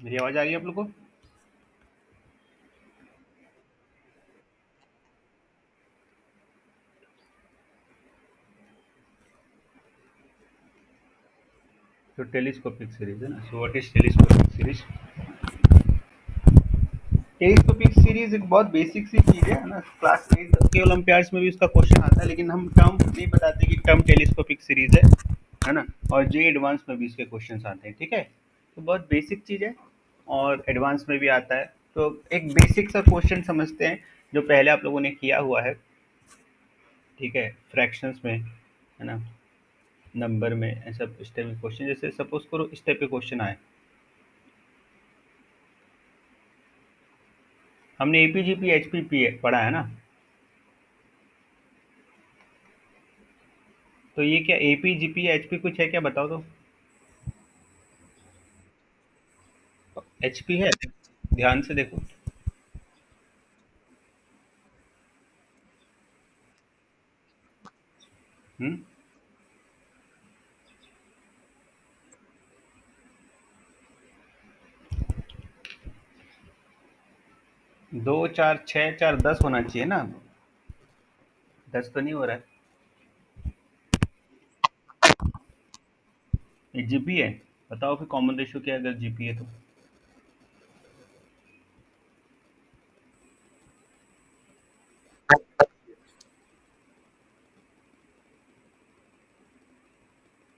मेरी आवाज आ रही है आप लोग को? तो टेलीस्कोपिक सीरीज है ना, so what is telescopic series? Telescopic series एक बहुत बेसिक सी चीज है ना, क्लास 8 के ओलंपियाड्स में भी उसका क्वेश्चन आता है, लेकिन हम टर्म नहीं बताते कि टर्म टेलीस्कोपिक सीरीज है ना। और जे एडवांस में भी इसके क्वेश्चंस आते हैं, ठीक है। तो बहुत बेसिक चीज है और एडवांस में भी आता है। तो एक बेसिक सा क्वेश्चन समझते हैं जो पहले आप लोगों ने किया हुआ है, ठीक है, फ्रैक्शंस में, है ना, नंबर में, ऐसा इस टाइप के क्वेश्चन। जैसे सपोज करो इस टाइप के क्वेश्चन आए, हमने एपीजीपी एचपीपी पढ़ा है ना। तो ये क्या एपीजीपी एचपी कुछ है क्या, बताओ तो। एचपी है, ध्यान से देखो। 2 4 6 4 10 होना चाहिए ना। 10 तो नहीं हो रहा है। ये जीपी है। बताओ फिर कॉमन रेशियो क्या है अगर जीपी है तो।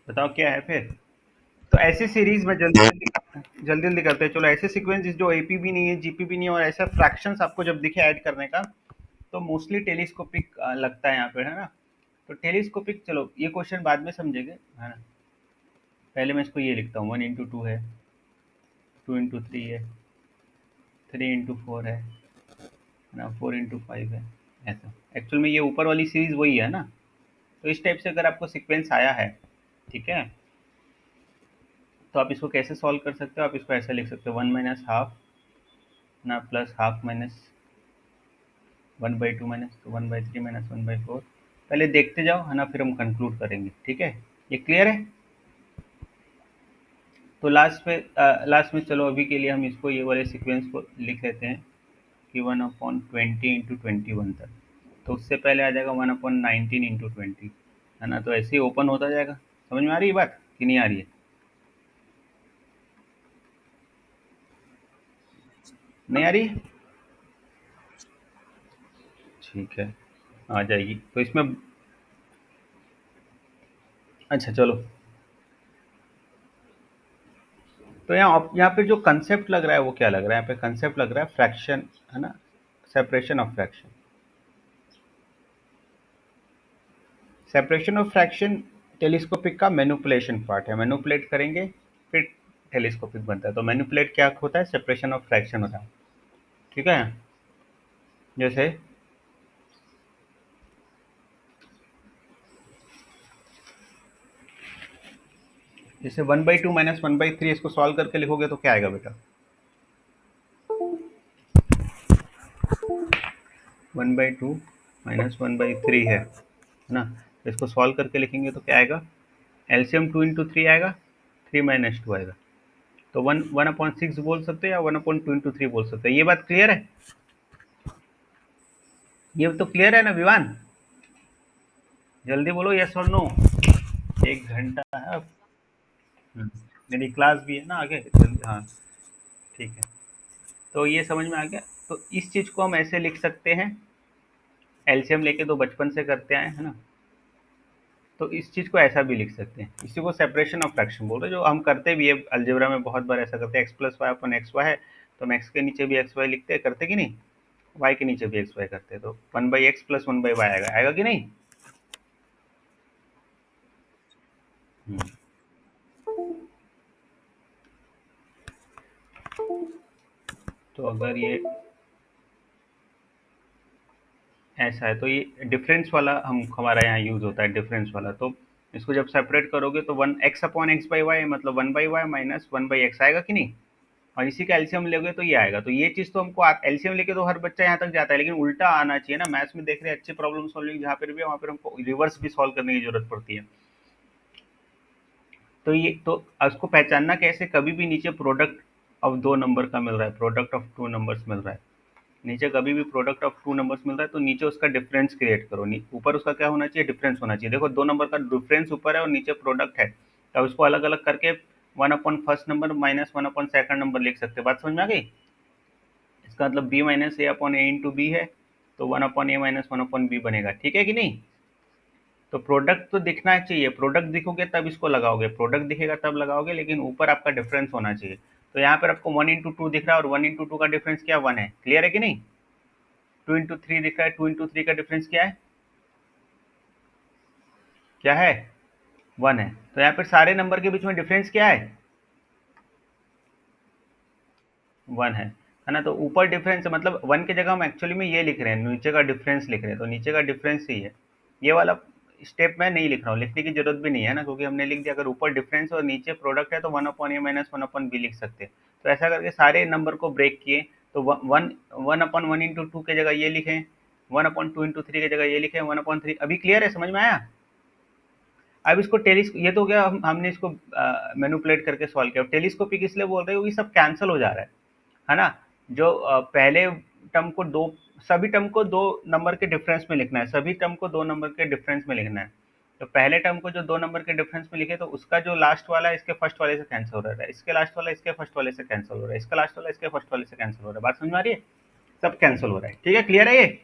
बताओ क्या है फिर। तो ऐसी सीरीज में जल्दी जल्दी जल्दी जल्दी करते हैं, चलो। ऐसे सीक्वेंस जो एपी भी नहीं है, जीपी भी नहीं है, और ऐसा फ्रैक्शंस आपको जब दिखे ऐड करने का, तो मोस्टली टेलीस्कोपिक लगता है यहाँ पे, है ना। तो टेलीस्कोपिक, चलो ये क्वेश्चन बाद में समझेंगे, है ना। पहले मैं इसको ये लिखता हूँ, 1 into 2 है, 2 into 3 है, 3 into 4 है ना, 4 into 5 है। ऐसा एक्चुअल में ये ऊपर वाली सीरीज वही है ना। तो इस टाइप से अगर आपको सीक्वेंस आया है, ठीक है, तो आप इसको कैसे सॉल्व कर सकते हो। आप इसको ऐसे लिख सकते हो, 1 - ½ ना, प्लस हाफ माइनस 1/2 तो 1/3 -1/4। पहले देखते जाओ, है ना, फिर हम कंक्लूड करेंगे, ठीक है। ये क्लियर है। तो लास्ट में चलो अभी के लिए हम इसको, ये वाले सीक्वेंस को लिख लेते हैं कि 1/20 into 21 तक। तो उससे पहले आ जाएगा 1/19 into 20, है ना। तो ऐसे ही ओपन होता जाएगा। समझ में आ रही है बात कि नहीं आ रही है? नहीं आ रही है? ठीक है, आ जाएगी तो इसमें। अच्छा चलो। तो यहाँ पे जो कंसेप्ट लग रहा है वो क्या लग रहा है, यहाँ पे कंसेप्ट लग रहा है फ्रैक्शन, है ना, separation of fraction. Separation of fraction telescopic का मैनिपुलेशन पार्ट है। मैनिपुलेट करेंगे फिर टेलीस्कोपिक बनता है। तो मैनिपुलेट क्या होता है, सेपरेशन ऑफ फ्रैक्शन होता है, ठीक है। जैसे जैसे 1/2 -1/3, इसको सॉल्व करके लिखोगे तो क्या आएगा बेटा। 1/2 -1/3 है ना। तो इसको सॉल्व करके लिखेंगे तो क्या आएगा। एलसीएम 2 into 3 आएगा, 3 - 2 आएगा। तो 1/6 बोल सकते हो या 1/2 into 3 बोल सकते हो। ये बात क्लियर है? ये तो क्लियर है ना विवान? जल्दी बोलो यस और नो। 1 घंटा है अब। मेरी क्लास भी है ना आगे, जल्दी, हाँ। ठीक है, तो ये समझ में आ गया। तो इस चीज को हम ऐसे लिख सकते हैं, एलसीएम लेके तो बचपन से करते आए हैं ना। तो इस चीज को ऐसा भी लिख सकते हैं, इसी को सेपरेशन ऑफ फ्रैक्शन बोल रहे हैं, जो हम करते भी है अलजेब्रा में। बहुत बार ऐसा करते हैं, x+y/xy है तो हम x के नीचे भी xy लिखते हैं, करते कि नहीं। y के नीचे भी xy करते हैं, तो 1/x + 1/y आएगा, आएगा कि नहीं। हम्म, तो अगर ये ऐसा है तो ये डिफरेंस वाला हम हमारा यहाँ यूज होता है, डिफरेंस वाला। तो इसको जब सेपरेट करोगे तो 1x/x/y, मतलब 1/y -1/x आएगा कि नहीं। और इसी का एलसीएम लोगे तो ये आएगा। तो ये चीज तो हमको एलसीएम लेके तो हर बच्चा यहाँ तक जाता है, लेकिन उल्टा आना चाहिए ना। मैथ्स में देख रहे हैं अच्छे प्रॉब्लम सॉल्विंग जहाँ पर भी है, वहाँ पर हमको रिवर्स भी सॉल्व करने की जरूरत पड़ती है। तो ये तो उसको पहचानना कैसे, कभी भी नीचे प्रोडक्ट ऑफ दो नंबर का मिल रहा है, प्रोडक्ट ऑफ टू नंबर्स मिल रहा है। नीचे कभी भी प्रोडक्ट ऑफ टू नंबर्स मिल रहा है तो नीचे उसका डिफरेंस क्रिएट करो, ऊपर उसका क्या होना चाहिए, डिफरेंस होना चाहिए। देखो दो नंबर का डिफरेंस ऊपर है और नीचे प्रोडक्ट है, तो उसको अलग अलग करके one upon first number minus one upon second number लिख सकते हैं। बात समझ में आ गई? इसका मतलब बी माइनस ए अपॉन ए इंटू बी है, तो वन अपॉन ए माइनस वन अपॉन बी बनेगा। ठीक है कि नहीं? तो प्रोडक्ट तो दिखना चाहिए, प्रोडक्ट दिखोगे तब इसको लगाओगे, प्रोडक्ट दिखेगा तब लगाओगे, लेकिन ऊपर आपका डिफरेंस होना चाहिए। तो यहाँ पर आपको वन इंटू टू दिख रहा है और वन इंटू टू का डिफरेंस क्या, वन है। क्लियर है कि नहीं? टू इंटू थ्री दिख रहा है, टू इंटू थ्री का डिफरेंस क्या है, क्या है, वन है। तो यहाँ पर सारे नंबर के बीच में डिफरेंस क्या है, वन है ना? तो ऊपर डिफरेंस मतलब वन की जगह हम एक्चुअली में ये लिख रहे हैं, नीचे का डिफरेंस लिख रहे हैं, तो नीचे का डिफरेंस ही है। ये वाला स्टेप मैं नहीं लिख रहा हूँ, लिखने की जरूरत भी नहीं है ना, क्योंकि हमने लिख दिया। अगर ऊपर डिफरेंस और नीचे प्रोडक्ट है तो वन अपॉन ए माइनस वन अपॉन बी लिख सकते हैं। तो ऐसा करके सारे नंबर को ब्रेक किए, तो one one upon one into two की जगह ये लिखें, one upon two into three की जगह ये लिखें, वन अपॉन थ्री। अभी क्लियर है, समझ में आया? अब इसको ये तो हो गया, हमने इसको मैनिपुलेट करके सॉल्व किया। टेलीस्कोपिक इसलिए बोल रहे हो, ये सब कैंसिल हो जा रहा है ना? जो पहले टर्म को दो, सभी टर्म को दो नंबर के डिफरेंस में लिखना है, सभी टर्म को दो नंबर के डिफरेंस में लिखना है। तो पहले टर्म को जो दो नंबर के डिफरेंस में लिखे, तो उसका जो लास्ट वाला है इसके फर्स्ट वाले से कैंसिल हो रहा है, इसके लास्ट वाला इसके फर्स्ट वाले से कैंसिल हो रहा है, इसका लास्ट वाला इसके फर्स्ट वाले से कैंसिल हो रहा है। बात समझ में आ रही है? सब कैंसिल हो रहा है। ठीक है, क्लियर है ये?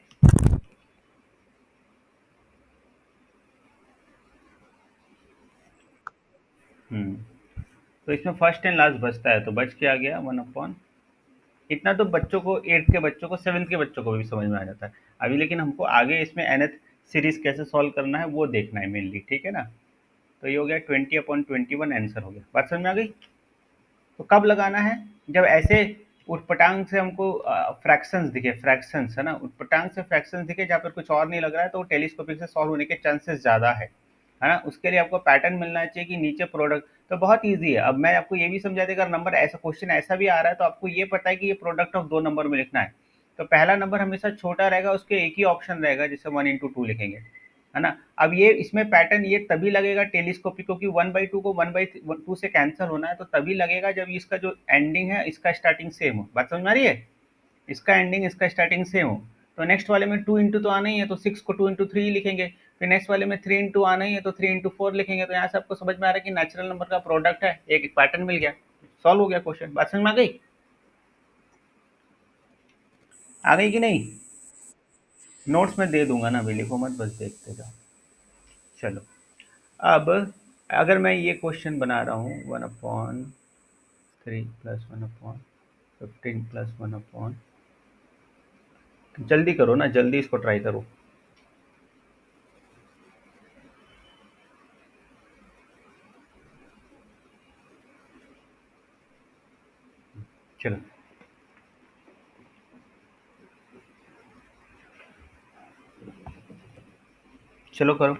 हम्म। तो इसमें फर्स्ट एंड लास्ट बचता है, तो बच के आ गया वन अपॉन, इतना तो बच्चों को, एट्थ के बच्चों को, सेवन्थ के बच्चों को भी समझ में आ जाता है। अभी लेकिन हमको आगे इसमें nth सीरीज कैसे सॉल्व करना है वो देखना है मेनली। ठीक है ना? तो ये हो गया 20/21 आंसर हो गया। बात समझ में आ गई? तो कब लगाना है, जब ऐसे उटपटांग से हमको फ्रैक्शंस दिखे, फ्रैक्शंस है ना, उटपटांग से फ्रैक्शंस दिखे जहाँ पर कुछ और नहीं लग रहा है, तो टेलीस्कोपिक से सॉल्व होने के चांसेस ज़्यादा है ना? उसके लिए आपको पैटर्न मिलना चाहिए कि नीचे प्रोडक्ट, तो बहुत ईजी है। अब मैं आपको ये भी समझा देगा, अगर नंबर ऐसा, क्वेश्चन ऐसा भी आ रहा है तो आपको ये पता है कि ये प्रोडक्ट ऑफ दो नंबर में लिखना है। तो पहला नंबर हमेशा छोटा रहेगा, उसके एक ही ऑप्शन रहेगा जिससे वन इंटू टू लिखेंगे, है ना? अब ये इसमें पैटर्न ये तभी लगेगा टेलीस्कोपिक, क्योंकि वन बाई टू को वन बाई टू से कैंसिल होना है, तो तभी लगेगा जब इसका जो एंडिंग है इसका स्टार्टिंग सेम हो। बात समझ में आ रही है? इसका एंडिंग इसका स्टार्टिंग सेम हो। तो नेक्स्ट वाले में टू इंटू तो आना ही है, तो सिक्स को टू इंटू थ्री लिखेंगे। फिर नेक्स्ट वाले में थ्री इंटू आना ही है, तो थ्री इंटू फोर लिखेंगे। तो यहाँ से आपको समझ में आ रहा है कि नेचुरल नंबर का प्रोडक्ट है, एक पैटर्न मिल गया, सॉल्व हो गया क्वेश्चन। बात समझ में आ गई? आ गई कि नहीं? नोट्स में दे दूंगा ना, अभी लिखो मत, बस देखते जाओ। चलो, अब अगर मैं ये क्वेश्चन बना रहा हूँ, one upon three plus one upon 15 plus one upon, जल्दी करो ना, जल्दी इसको ट्राई करो। चलो, चलो करो।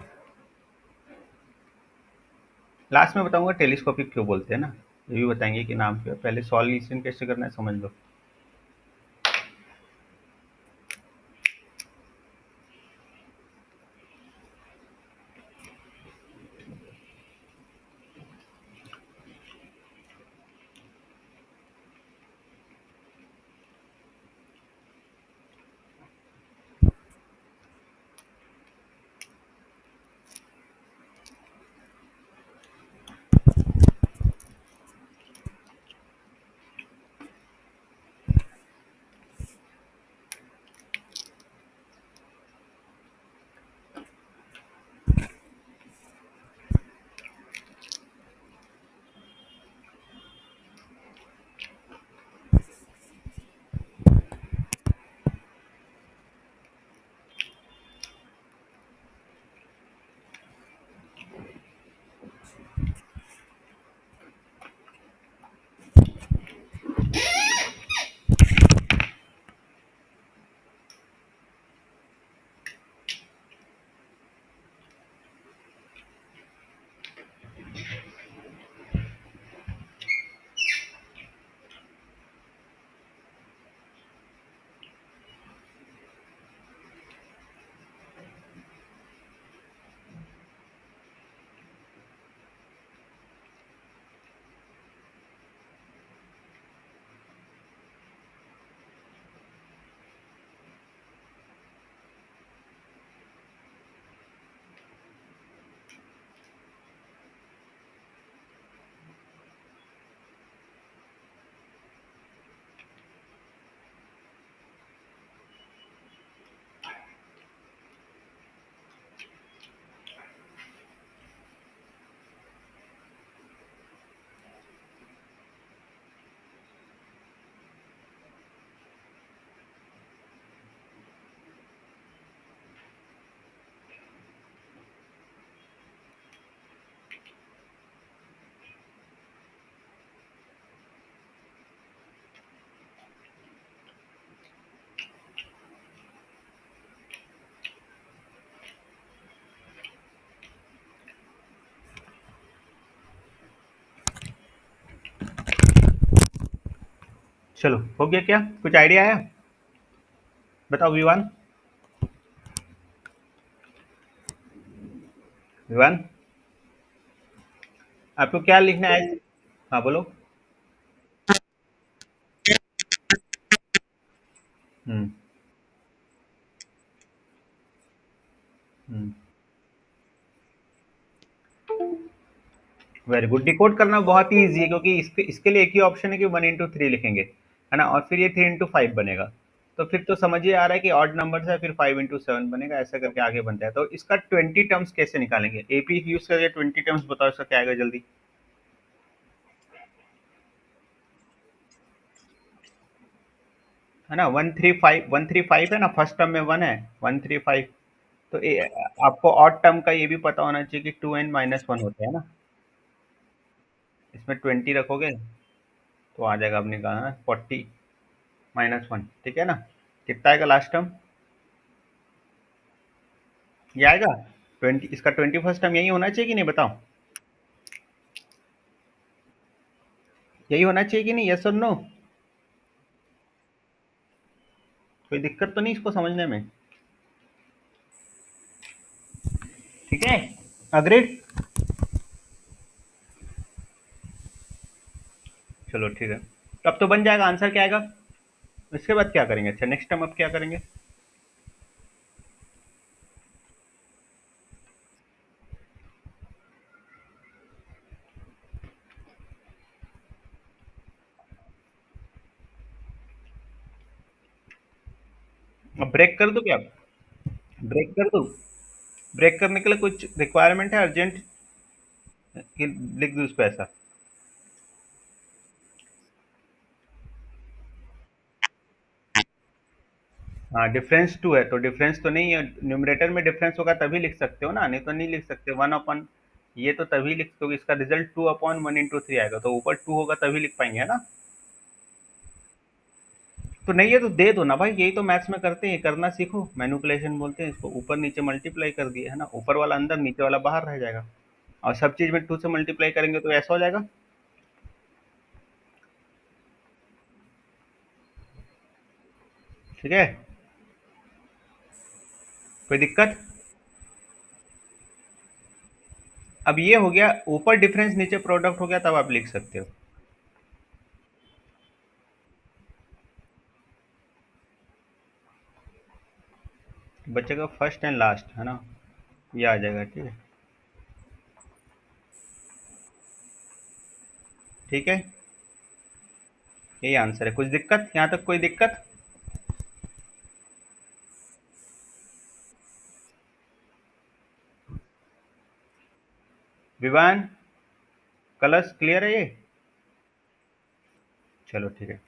लास्ट में बताऊंगा टेलीस्कोपिक क्यों बोलते हैं ना, ये भी बताएंगे कि नाम क्यों है। पहले सॉल्यूशन कैसे करना है समझ लो। चलो हो गया क्या, कुछ आइडिया आया? बताओ विवान। विवान, आपको क्या लिखना है? हाँ बोलो। हम्म। हम्म। Very good. डिकोड करना बहुत ही ईजी है, क्योंकि इसके लिए एक ही ऑप्शन है कि 1 into 3 लिखेंगे, है ना, और फिर ये 3 into 5 बनेगा। तो फिर तो समझिए आ रहा है कि ऑड नंबर है, फिर 5 into 7 बनेगा, ऐसा करके आगे बनता है। तो इसका 20 टर्म्स कैसे निकालेंगे? एपी यूज करके 20 टर्म्स बताओ, इसका क्या आएगा जल्दी। है ना, 135, 135 है ना, फर्स्ट टर्म में 1 है, 135। तो आपको ऑड टर्म का ये भी पता होना चाहिए कि 2n-1 होता है ना। इसमें 20 रखोगे तो आ जाएगा, आपने कहा 40-1, ठीक है ना। कितना आएगा लास्ट टर्म? ये आएगा 20, इसका 21st टर्म यही होना चाहिए कि नहीं, बताओ। यही होना चाहिए कि नहीं, यस और नो? कोई दिक्कत तो नहीं इसको समझने में? ठीक है, अग्रीड। चलो ठीक है, तो अब तो बन जाएगा, आंसर क्या आएगा? इसके बाद क्या करेंगे? अच्छा, नेक्स्ट टाइम अब क्या करेंगे? अब ब्रेक कर दो क्या? ब्रेक कर दो? ब्रेक करने के लिए कुछ रिक्वायरमेंट है अर्जेंट कि लिख दूँ उस पे ऐसा? हाँ, डिफरेंस टू है तो डिफरेंस तो नहीं है, न्यूमरेटर में डिफरेंस होगा तभी लिख सकते हो ना, नहीं तो नहीं लिख सकते। 1 अपॉन, ये तो तभी लिख सकते हो, इसका रिजल्ट 2/1 into 3 आएगा, तो ऊपर 2 होगा तभी लिख पाएंगे, है ना। तो नहीं है तो दे दो ना भाई, यही तो मैथ्स में करते हैं, करना सीखो, मैनिपुलेशन बोलते हैं इसको। ऊपर नीचे मल्टीप्लाई कर दिए, है ना, ऊपर वाला अंदर, नीचे वाला बाहर रह जाएगा। और सब चीज में 2 से मल्टीप्लाई करेंगे तो ऐसा हो जाएगा। ठीक है, कोई दिक्कत? अब ये हो गया ऊपर डिफरेंस, नीचे प्रोडक्ट हो गया, तब आप लिख सकते हो। बचेगा फर्स्ट एंड लास्ट, है ना, ये आ जाएगा, ठीक है। ठीक है, यही आंसर है। कुछ दिक्कत यहाँ तक, कोई दिक्कत? विवान, कलर्स क्लियर है ये? चलो ठीक है।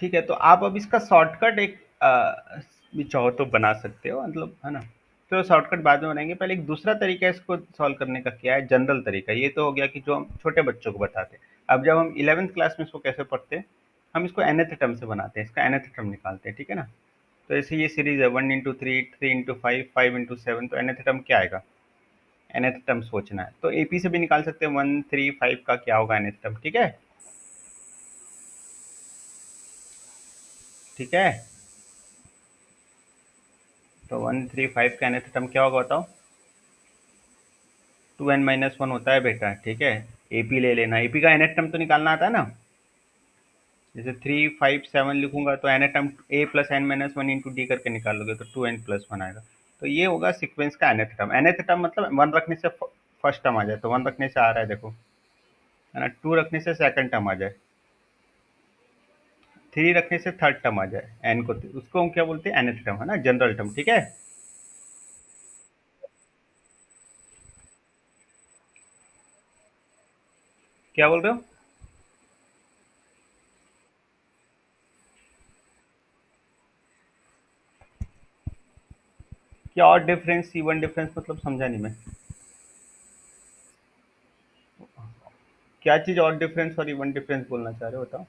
ठीक है, तो आप अब इसका शॉर्टकट एक भी चाहो तो बना सकते हो, मतलब, है ना। तो शॉर्टकट बाद में बनाएंगे, पहले एक दूसरा तरीका है इसको सॉल्व करने का, क्या है, जनरल तरीका। ये तो हो गया कि जो हम छोटे बच्चों को बताते हैं। अब जब हम 11th क्लास में इसको कैसे पढ़ते हैं, हम इसको nth टर्म से बनाते हैं, इसका nth टर्म निकालते हैं, ठीक है ना। तो ऐसे ये सीरीज है 1 into 3, 3 into 5, 5 into 7, तो nth टर्म क्या आएगा? nth टर्म सोचना है, तो एपी से भी निकाल सकते हैं 1, 3, 5 का क्या होगा nth टर्म, ठीक है। ठीक है, तो 1, 3, 5 का nth टर्म क्या होगा बताओ? 2n-1 होता है बेटा, ठीक है। एपी ले लेना, एपी का nth टर्म तो निकालना आता है ना। जैसे 3, 5, 7 लिखूंगा तो nth term a+n-1 into D करके निकालोगे तो 2n+1 आएगा। तो ये होगा सीक्वेंस का nth टर्म। nth टर्म मतलब 1 रखने से फर्स्ट टर्म आ जाए, तो 1 रखने से आ रहा है देखो, है ना, 2 रखने से सेकंड टर्म आ जाए, 3 रखने से थर्ड टर्म आ जाए, एन को, उसको हम क्या बोलते हैं, nth टर्म, है ना, जनरल टर्म, ठीक है। क्या बोल रहे हो? क्या और डिफरेंस, इवन डिफरेंस मतलब समझा नहीं मैं। क्या चीज और डिफरेंस और इवन डिफरेंस बोलना चाह रहे हो बताओ?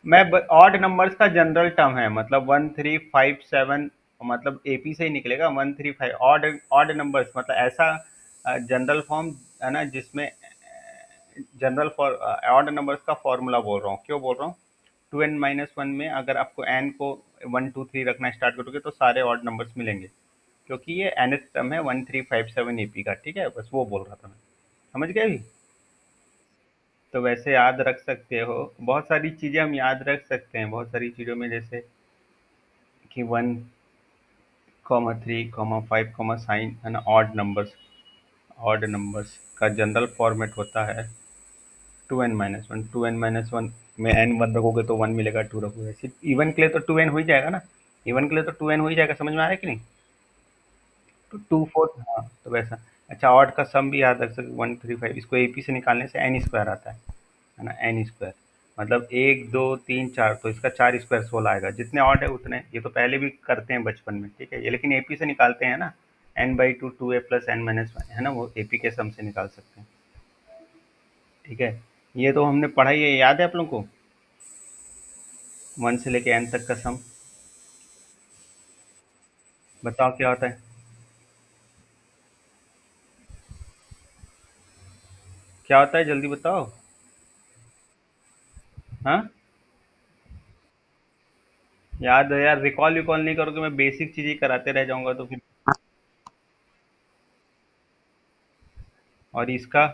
मैं ऑड नंबर्स का जनरल टर्म है, मतलब 1357, मतलब एपी से ही निकलेगा 135। ऑड ऑड नंबर्स मतलब ऐसा जनरल फॉर्म है ना, जिसमें जनरल फॉर ऑड नंबर्स का फॉर्मूला बोल रहा हूँ। क्यों बोल रहा हूँ? 2n-1 में अगर आपको n को 1 2 3 रखना स्टार्ट करोगे तो सारे ऑड नंबर्स मिलेंगे, क्योंकि ये nth टर्म है 1357 एपी का। ठीक है, बस वो बोल रहा था मैं। समझ गए भी? तो वैसे याद रख सकते हो, बहुत सारी चीज़ें हम याद रख सकते हैं, बहुत सारी चीज़ों में, जैसे कि 1 3 5 साइन है ना, ऑड नंबर्स का जनरल फॉर्मेट होता है 2n-1। 2n-1 में n 1 रखोगे तो 1 मिलेगा, 2 रखोगे, सिर्फ इवन के लिए तो 2n हो ही जाएगा ना। इवन के लिए तो 2n हो ही जाएगा, समझ में आ रहा है कि नहीं? तो 2 4, हाँ तो वैसा। अच्छा, ऑड का सम भी याद रख सकते 1 3 5, इसको एपी से निकालने से एन स्क्वायर आता है ना, एन स्क्वायर मतलब 1 2 3 4, तो इसका 4 स्क्वायर 16 आएगा। जितने ऑड है उतने, ये तो पहले भी करते हैं बचपन में, ठीक है, ये लेकिन एपी से निकालते हैं ना। n/2 2a + n-1 है ना, वो एपी के सम से निकाल सकते हैं। ठीक है, ये तो हमने पढ़ा ही है, याद है आप लोगों को? 1 से लेके n तक का सम। बताओ क्या होता है? क्या होता है, जल्दी बताओ। हाँ, याद है यार, रिकॉल विकॉल नहीं करोगे, मैं बेसिक चीज़ ही कराते रह जाऊंगा तो फिर। और इसका?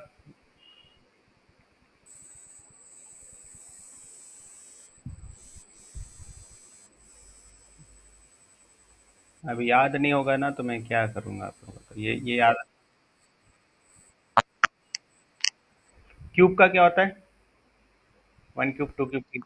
अब याद नहीं होगा ना तो मैं क्या करूंगा आप लोगों को, ये याद। क्यूब का क्या होता है? 1 क्यूब 2 क्यूब।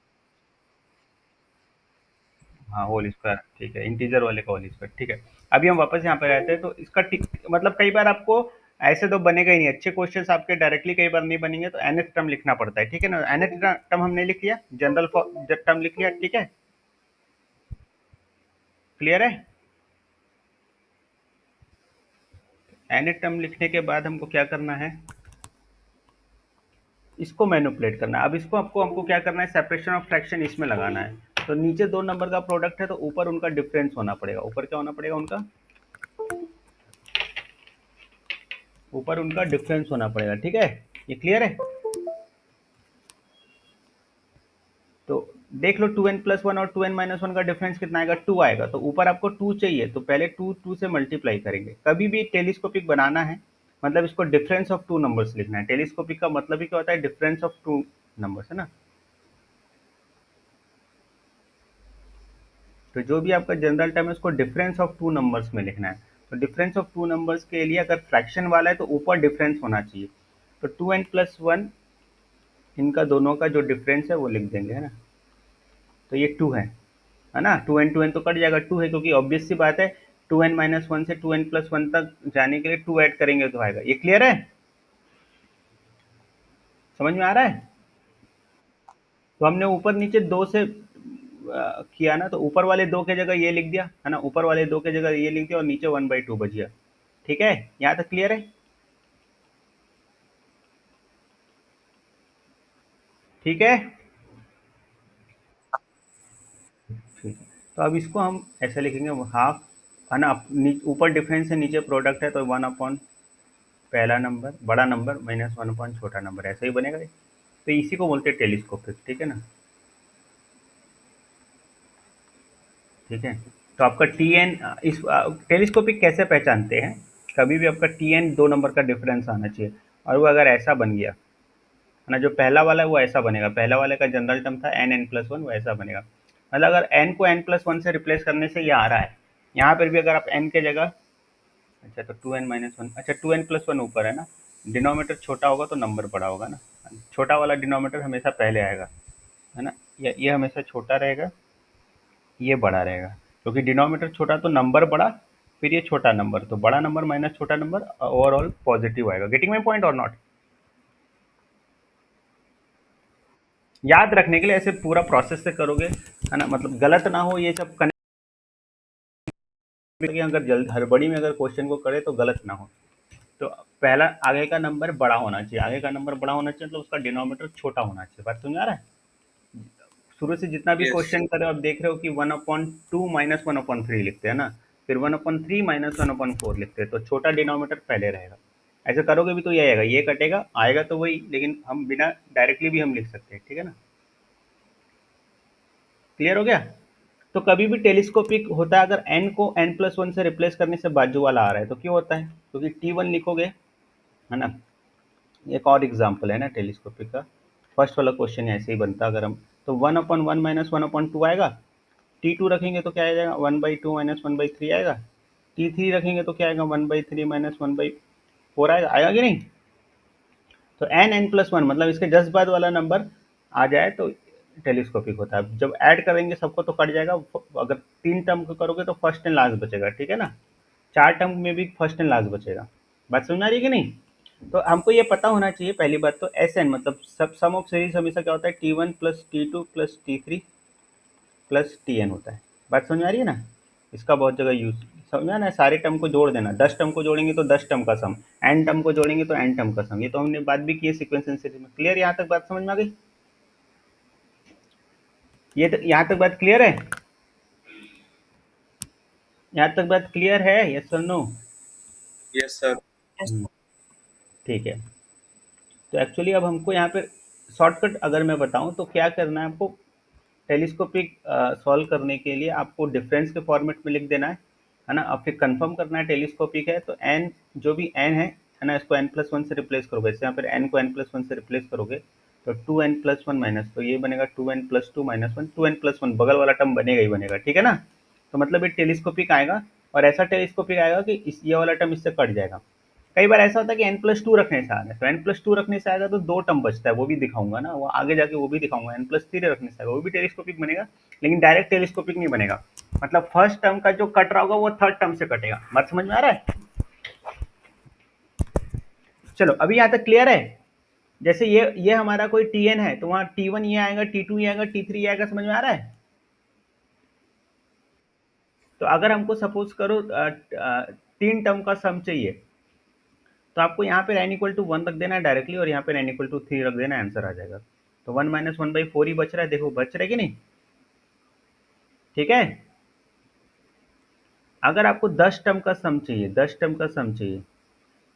हाँ, होल स्क्वायर, ठीक है, इंटीजर वाले का होल स्क्वायर, ठीक है। अभी हम वापस यहाँ पे रहते हैं, तो इसका टिक मतलब कई बार आपको ऐसे तो बनेगा ही नहीं, अच्छे क्वेश्चंस आपके डायरेक्टली कई बार नहीं बनेंगे, तो nth टर्म लिखना पड़ता है, ठीक है ना। nth टर्म हमने लिख लिया, जनरल टर्म लिख लिया, ठीक है, क्लियर है। nth टर्म लिखने के बाद हमको क्या करना है, इसको मैनिपुलेट करना है। अब इसको आपको हमको क्या करना है, सेपरेशन ऑफ फ्रैक्शन इसमें लगाना है। तो नीचे दो नंबर का प्रोडक्ट है, तो ऊपर उनका डिफरेंस होना पड़ेगा। ऊपर क्या होना पड़ेगा उनका? ऊपर उनका डिफरेंस होना पड़ेगा, ठीक है। ये क्लियर है? तो देख लो, 2n+1 और 2n-1 का डिफरेंस कितना आएगा? 2 आएगा। तो ऊपर आपको 2 चाहिए, तो पहले 2 2 से मल्टीप्लाई करेंगे। कभी भी टेलीस्कोपिक बनाना है, मतलब इसको डिफरेंस ऑफ टू नंबर्स लिखना है। टेलीस्कोपिक का मतलब ही क्या होता है? डिफरेंस ऑफ टू नंबर्स, है ना। तो जो भी आपका जनरल टर्म है उसको डिफरेंस ऑफ टू नंबर्स में लिखना है। तो डिफरेंस ऑफ टू नंबर्स के लिए अगर फ्रैक्शन वाला है तो ऊपर डिफरेंस होना चाहिए। तो 2n+1, इनका दोनों का जो डिफरेंस है वो लिख देंगे, है ना। तो ये 2 है ना। 2n तो कट जाएगा, 2 है, क्योंकि ऑब्वियस सी बात है, 2n-1 से 2n+1 तक जाने के लिए 2 ऐड करेंगे तो आएगा। ये क्लियर है? समझ में आ रहा है? तो हमने ऊपर नीचे दो से किया ना, तो ऊपर वाले दो के जगह ये लिख दिया, है ना, ऊपर वाले दो के जगह ये लिख दिया, और नीचे 1/2 बच गया। ठीक है, यहाँ तक क्लियर है? ठीक है, ठीक है। तो अब इसको हम ऐसे लिखेंगे, हाफ, है ना, ऊपर डिफरेंस है, नीचे प्रोडक्ट है, तो 1/, पहला नंबर बड़ा नंबर -1/, छोटा नंबर, ऐसा ही बनेगा। तो इसी को बोलते हैं टेलीस्कोपिक, ठीक है ना। ठीक है, तो आपका टी एन, इस टेलीस्कोपिक कैसे पहचानते हैं? कभी भी आपका टी एन दो नंबर का डिफरेंस आना चाहिए, और वो अगर ऐसा बन गया, है ना, जो पहला वाला है वो ऐसा बनेगा, पहला वाले का जनरल टर्म था n+1, वो ऐसा बनेगा। मतलब अगर n को n+1 से रिप्लेस करने से ये आ रहा है, यहाँ पर भी अगर आप n के जगह, अच्छा तो 2n-1, अच्छा 2n+1 ऊपर है ना, डिनोमीटर छोटा होगा तो नंबर बड़ा होगा ना, छोटा वाला डिनोमीटर हमेशा पहले आएगा, है ना। ये हमेशा छोटा रहेगा, ये बड़ा रहेगा, क्योंकि डिनोमिनेटर छोटा तो नंबर बड़ा, फिर ये छोटा नंबर, तो बड़ा नंबर माइनस छोटा नंबर ओवरऑल पॉजिटिव आएगा। गेटिंग माई पॉइंट और नॉट? याद रखने के लिए ऐसे पूरा प्रोसेस से करोगे, है ना, मतलब गलत ना हो ये सब कनेक्ट, अगर जल्द हड़बड़ी में अगर क्वेश्चन को करे तो गलत ना हो। तो पहला, आगे का नंबर बड़ा होना चाहिए, आगे का नंबर बड़ा होना चाहिए, मतलब उसका डिनोमिनेटर छोटा होना चाहिए। बात समझ आ रहा है? शुरू से जितना भी यस। क्वेश्चन कर रहे हो आप देख रहे हो कि 1/2 माइनस 1/3 लिखते हैं ना, फिर 1/3 माइनस 1/4 लिखते हैं, तो छोटा डिनोमिनेटर पहले रहेगा। ऐसे करोगे भी तो ये आएगा, ये कटेगा, आएगा तो वही, लेकिन हम बिना डायरेक्टली भी हम लिख सकते हैं, ठीक है ना। क्लियर हो गया। तो कभी भी टेलीस्कोपिक होता है अगर n को n+1 से रिप्लेस करने से बाजू वाला आ रहा है, तो क्यों होता है, क्योंकि T1 लिखोगे, है ना। एक और एग्जांपल है ना टेलीस्कोपिक का, फर्स्ट वाला क्वेश्चन ऐसे ही बनता अगर हम, तो 1/1 माइनस 1/2 आएगा, T2 रखेंगे तो क्या आ जाएगा, 1/2 माइनस 1/3 आएगा, T3 रखेंगे तो क्या आएगा, 1/3 माइनस 1/4 आएगा, आएगा कि नहीं। तो n+1 मतलब इसके जस्ट बाद वाला नंबर आ जाए तो टेलीस्कोपिक होता है। जब ऐड करेंगे सबको तो कट जाएगा, अगर 3 टर्म को करोगे तो फर्स्ट एंड लास्ट बचेगा, ठीक है ना। 4 टर्म में भी फर्स्ट एंड लास्ट बचेगा। बात समझ आ रही है कि नहीं। तो हमको ये पता होना चाहिए पहली बात तो एस एन मतलब सब सम ऑफ सीरीज हमेशा क्या होता है, T1 plus T2 plus T3 plus Tn होता है। बात समझ में आ रही है ना। इसका बहुत जगह यूज समझ में आना है, सारे टर्म को जोड़ देना, 10 टर्म को जोड़ेंगे तो 10 टर्म का सम, एन टर्म को जोड़ेंगे तो एन टर्म का सम, ये तो हमने बात भी की है सीक्वेंस एंड सीरीज में। क्लियर, यहाँ तक बात समझ में आ गई। ये तो यहाँ तक बात क्लियर है, यहाँ तक बात क्लियर है, यस और नो। Yes sir. ठीक है। तो एक्चुअली अब हमको यहाँ पे शॉर्टकट अगर मैं बताऊं तो क्या करना है आपको, टेलीस्कोपिक सॉल्व करने के लिए आपको डिफरेंस के फॉर्मेट में लिख देना है ना। अब फिर कंफर्म करना है टेलीस्कोपिक है तो एन, जो भी एन है ना, इसको n+1 से रिप्लेस करोगे, जैसे यहाँ पर एन को n+1 से रिप्लेस करोगे तो 2n+1 माइनस, तो ये बनेगा 2n+2 माइनस 1, 2n+1 बगल वाला टर्म बनेगा ही बनेगा, ठीक है ना। तो मतलब ये टेलीस्कोपिक आएगा, और ऐसा टेलीस्कोपिक आएगा कि इस ये वाला टर्म इससे कट जाएगा। कई बार ऐसा होता है कि n+2 रखने से आ रहा है, तो n+2 रखने से आएगा तो 2 टर्म बचता है, वो भी दिखाऊंगा ना, वो आगे जाके वो भी दिखाऊंगा। n+3 रखने से आएगा वो भी टेलीस्कोपिक बनेगा, लेकिन डायरेक्ट टेलीस्कोपिक नहीं बनेगा। मतलब फर्स्ट टर्म का जो कट रहा होगा वो थर्ड टर्म से कटेगा। मत समझ में आ रहा है। चलो अभी यहाँ तक क्लियर है। जैसे ये हमारा कोई Tn है तो वहाँ T1 ये आएगा, T2 ये आएगा, T3 ये आएगा, समझ में आ रहा है। तो अगर हमको सपोज करो 3 टर्म का सम चाहिए, तो आपको यहाँ पे n=1 रख देना है डायरेक्टली, और यहाँ पे n=3 रख देना, आंसर आ जाएगा। तो 1 - 1/4 ही बच रहा है, देखो बच रहा है कि नहीं। ठीक है। अगर आपको 10 टर्म का सम चाहिए, 10 टर्म का सम चाहिए,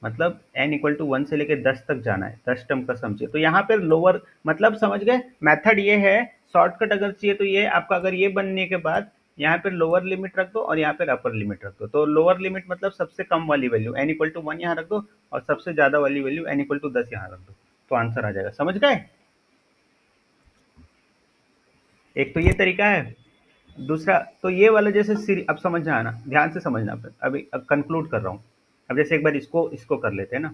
मतलब n=1 से लेके 10 तक जाना है, 10 टर्म का सम चाहिए, तो यहाँ पे लोअर, मतलब समझ गए मेथड ये है। शॉर्टकट अगर चाहिए तो ये आपका, अगर ये बनने के बाद यहाँ पे लोअर लिमिट रख दो और यहाँ पे अपर लिमिट रख दो। तो लोअर लिमिट मतलब सबसे कम वाली वैल्यू n=1 यहाँ रख दो, और सबसे ज्यादा वाली वैल्यू n=10 यहाँ रख दो, तो आंसर आ जाएगा। समझ गए। एक तो ये तरीका है। दूसरा तो ये वाला जैसे सीरी, अब समझना आना, ध्यान से समझना, अभी अब कंक्लूड कर रहा हूँ। अब जैसे एक बार इसको इसको कर लेते हैं ना,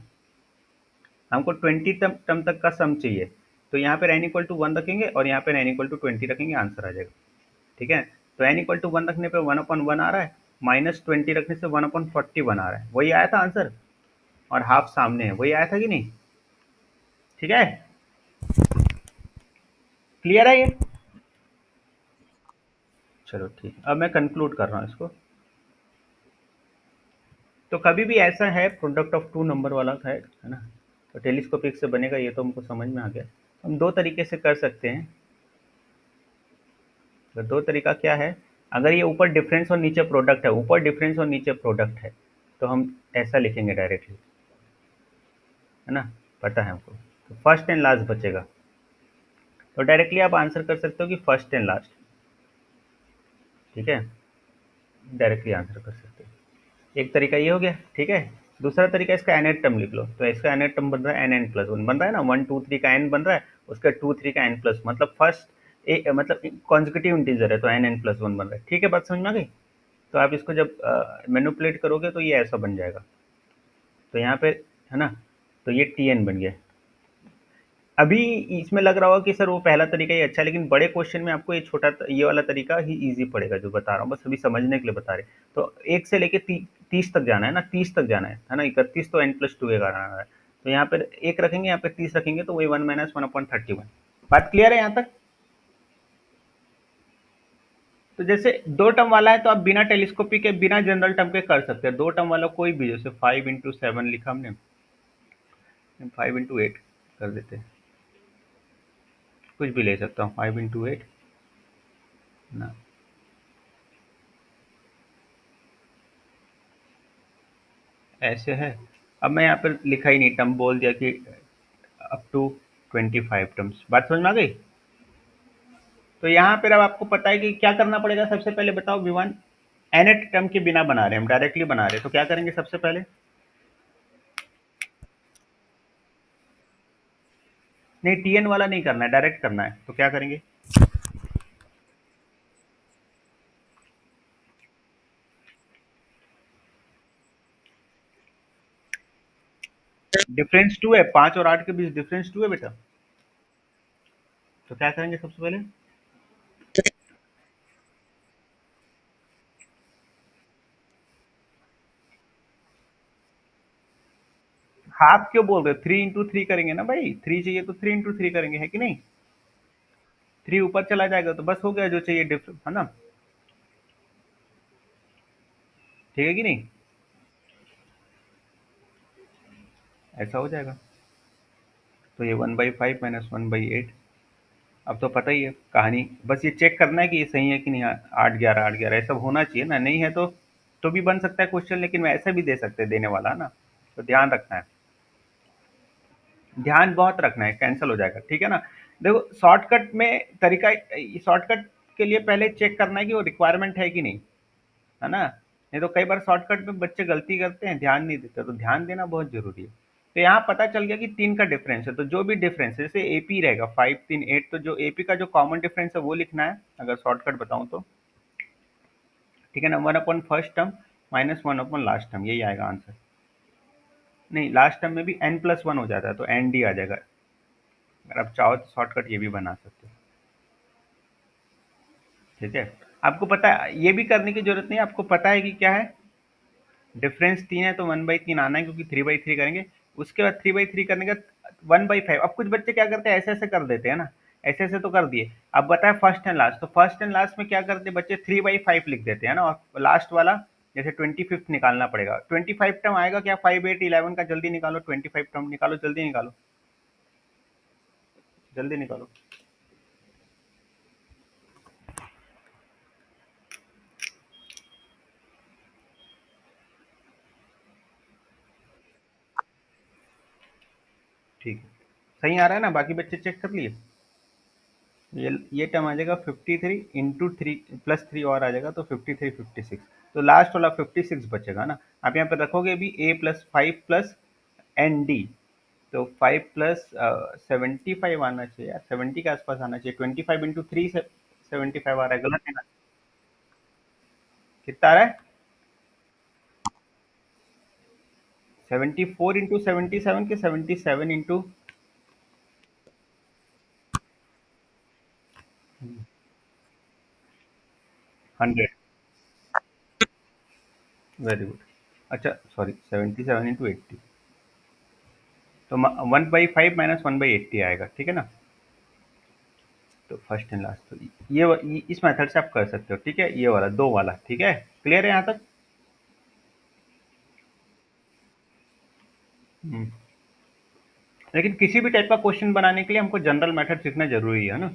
हमको 20 टर्म तक का सम चाहिए, तो यहाँ पे n=1 रखेंगे और यहाँ पे n=20 रखेंगे, आंसर आ जाएगा। ठीक है। तो n=1 रखने पे 1/1 आ रहा है, -20 रखने से 1/41 आ रहा है, वही आया था आंसर, और हाफ सामने है, वही आया था कि नहीं। ठीक है। क्लियर है ये। चलो ठीक है, अब मैं कंक्लूड कर रहा हूँ इसको। तो कभी भी ऐसा है प्रोडक्ट ऑफ टू नंबर वाला है ना, तो टेलीस्कोपिक से बनेगा, ये तो हमको समझ में आ गया। हम दो तरीके से कर सकते हैं। तो दो तरीका क्या है, अगर ये ऊपर डिफरेंस और नीचे प्रोडक्ट है, ऊपर डिफरेंस और नीचे प्रोडक्ट है, तो हम ऐसा लिखेंगे डायरेक्टली, है ना, पता है हमको। तो फर्स्ट एंड लास्ट बचेगा, तो डायरेक्टली आप आंसर कर सकते हो कि फर्स्ट एंड लास्ट। ठीक है, डायरेक्टली आंसर कर सकते हो। एक तरीका ये हो गया, ठीक है। दूसरा तरीका, इसका nth टर्म लिख लो, तो इसका nth टर्म बन रहा है nn+1 बन रहा है ना, 1 2 3 का n बन रहा है, उसका 2 3 का n+, मतलब फर्स्ट मतलब कॉन्जिक्यूटिव इंटीजर है तो nn+1 बन रहा है। ठीक है, बात समझ में आ गई। तो आप इसको जब मैनिपुलेट करोगे तो ये ऐसा बन जाएगा, तो यहाँ पे, है ना, तो ये Tn बन गया। अभी इसमें लग रहा होगा कि सर वो पहला तरीका ही अच्छा है, लेकिन बड़े क्वेश्चन में आपको ये छोटा ये वाला तरीका ही इजी पड़ेगा जो बता रहा हूँ, बस अभी समझने के लिए बता रहे। तो 1 से लेके 30 तक जाना है ना, 30 तक जाना है ना, 31 तो n+2 के कारण आ रहा है, तो यहाँ पर 1 रखेंगे, यहाँ पे 30 रखेंगे, तो वही 1 - 1/31। बात क्लियर है यहाँ तक। तो जैसे 2 टर्म वाला है तो आप बिना टेलीस्कोपिक के, बिना जनरल टर्म के कर सकते हैं। 2 टर्म वाला कोई भी, जैसे 5 × 7 लिखा हमने, 5 × 8 कर देते हैं, कुछ भी ले सकता हूँ, 5 × 8 ना, ऐसे है। अब मैं यहाँ पर लिखा ही नहीं, टर्म बोल दिया कि अप टू 25 टर्म्स। बात समझ में आ गई? तो यहाँ पर अब आपको पता है कि क्या करना पड़ेगा। सबसे पहले बताओ विवान, एनएट टर्म के बिना बना रहे हैं हम, डायरेक्टली बना रहे हैं, तो क्या करेंगे सबसे पहले? नहीं, टीएन वाला नहीं करना है, डायरेक्ट करना है, तो क्या करेंगे? डिफरेंस टू है, 5 और 8 के बीच डिफरेंस टू है बेटा। तो क्या करेंगे सबसे पहले? हाफ क्यों बोल रहे हो? 3 इंटू 3 करेंगे ना भाई, 3 चाहिए तो 3 इंटू 3 करेंगे, है कि नहीं? 3 ऊपर चला जाएगा तो बस हो गया जो चाहिए, डिफरेंस है ना। ठीक है कि नहीं? ऐसा हो जाएगा। तो ये 1/5 माइनस 1/8। अब तो पता ही है कहानी, बस ये चेक करना है कि ये सही है कि नहीं। 8 11 8 11 ऐसा होना चाहिए ना, नहीं है तो भी बन सकता है क्वेश्चन, लेकिन मैं ऐसा भी दे सकते हैं देने वाला, है ना। तो ध्यान रखना है, ध्यान बहुत रखना है, कैंसिल हो जाएगा, ठीक है ना। देखो शॉर्टकट में तरीका, शॉर्टकट के लिए पहले चेक करना है कि वो रिक्वायरमेंट है कि नहीं, है ना। नहीं तो कई बार शॉर्टकट में बच्चे गलती करते हैं, ध्यान नहीं देते, तो ध्यान देना बहुत जरूरी है। तो यहाँ पता चल गया कि 3 का डिफरेंस है, तो जो भी डिफरेंस है, जैसे एपी रहेगा 5 3 8, तो जो एपी का जो कॉमन डिफरेंस है वो लिखना है, अगर शॉर्टकट बताऊं तो। ठीक है ना, 1/1st टर्म माइनस 1/लास्ट टर्म, यही आएगा आंसर। नहीं, लास्ट टर्म में भी n+1 हो जाता है, तो एन डी आ जाएगा। अगर आप चाहो तो शॉर्टकट ये भी बना सकते हो। ठीक है, आपको पता है, ये भी करने की जरूरत नहीं है, आपको पता है कि क्या है, डिफरेंस 3 है तो 1/3 आना है, क्योंकि 3/3 करेंगे। उसके बाद 3/3 करने का 1/5। अब कुछ बच्चे क्या करते हैं, ऐसे ऐसे कर देते हैं ना, ऐसे ऐसे तो कर दिए। अब बताए फर्स्ट एंड लास्ट, तो फर्स्ट एंड लास्ट में क्या करते हैं बच्चे, 3/5 लिख देते हैं ना, और लास्ट वाला जैसे 25th निकालना पड़ेगा। 25 टर्म आएगा क्या, 5 8 11 का, जल्दी निकालो, 25 टर्म निकालो, जल्दी निकालो, जल्दी निकालो। ठीक है, सही आ रहा है ना, बाकी बच्चे चेक कर लिए। ये टर्म आ जाएगा 53 इंटू 3 +3 और आ जाएगा, तो 53 56। तो लास्ट वाला 56 बचेगा ना। आप यहाँ पे रखोगे भी a+5 प्लस एन डी, तो 5 + 75 आना चाहिए यार, 70 के आसपास आना चाहिए। 25 इंटू 3 से 75 आ रहा है, गलत है ना? कितना आ रहा है? 74 इंटू 77 के 77 इंटू 100। Very good. अच्छा सॉरी, 77 इंटू 80, तो 1/5 माइनस 1/80 आएगा, ठीक है ना। तो फर्स्ट एंड लास्ट, तो इस मेथड से आप कर सकते हो, ठीक है, ये वाला दो वाला, ठीक है। क्लियर है यहाँ तक? हम्म। लेकिन किसी भी टाइप का क्वेश्चन बनाने के लिए हमको जनरल मेथड सीखना जरूरी है ना।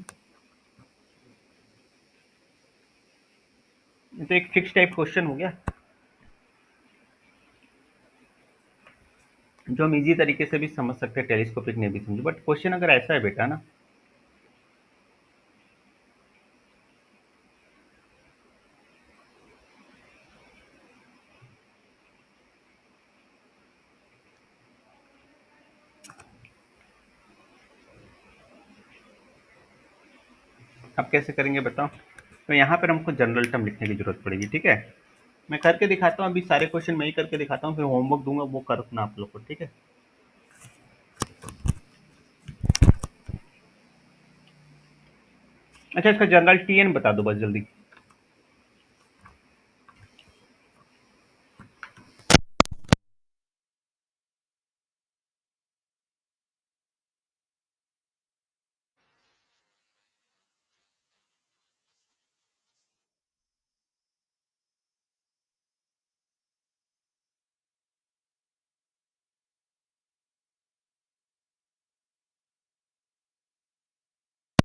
ये तो एक फिक्स टाइप क्वेश्चन हो गया, जो हम इजी तरीके से भी समझ सकते हैं, टेलीस्कोपिक नहीं भी समझे, बट क्वेश्चन अगर ऐसा है बेटा ना। अब कैसे करेंगे बताओ। तो यहाँ पर हमको जनरल टर्म लिखने की जरूरत पड़ेगी, ठीक है। मैं करके दिखाता हूँ, अभी सारे क्वेश्चन मैं ही करके दिखाता हूँ, फिर होमवर्क दूंगा, वो करना आप लोग को, ठीक है। अच्छा, इसका जनरल टीएन बता दो बस जल्दी।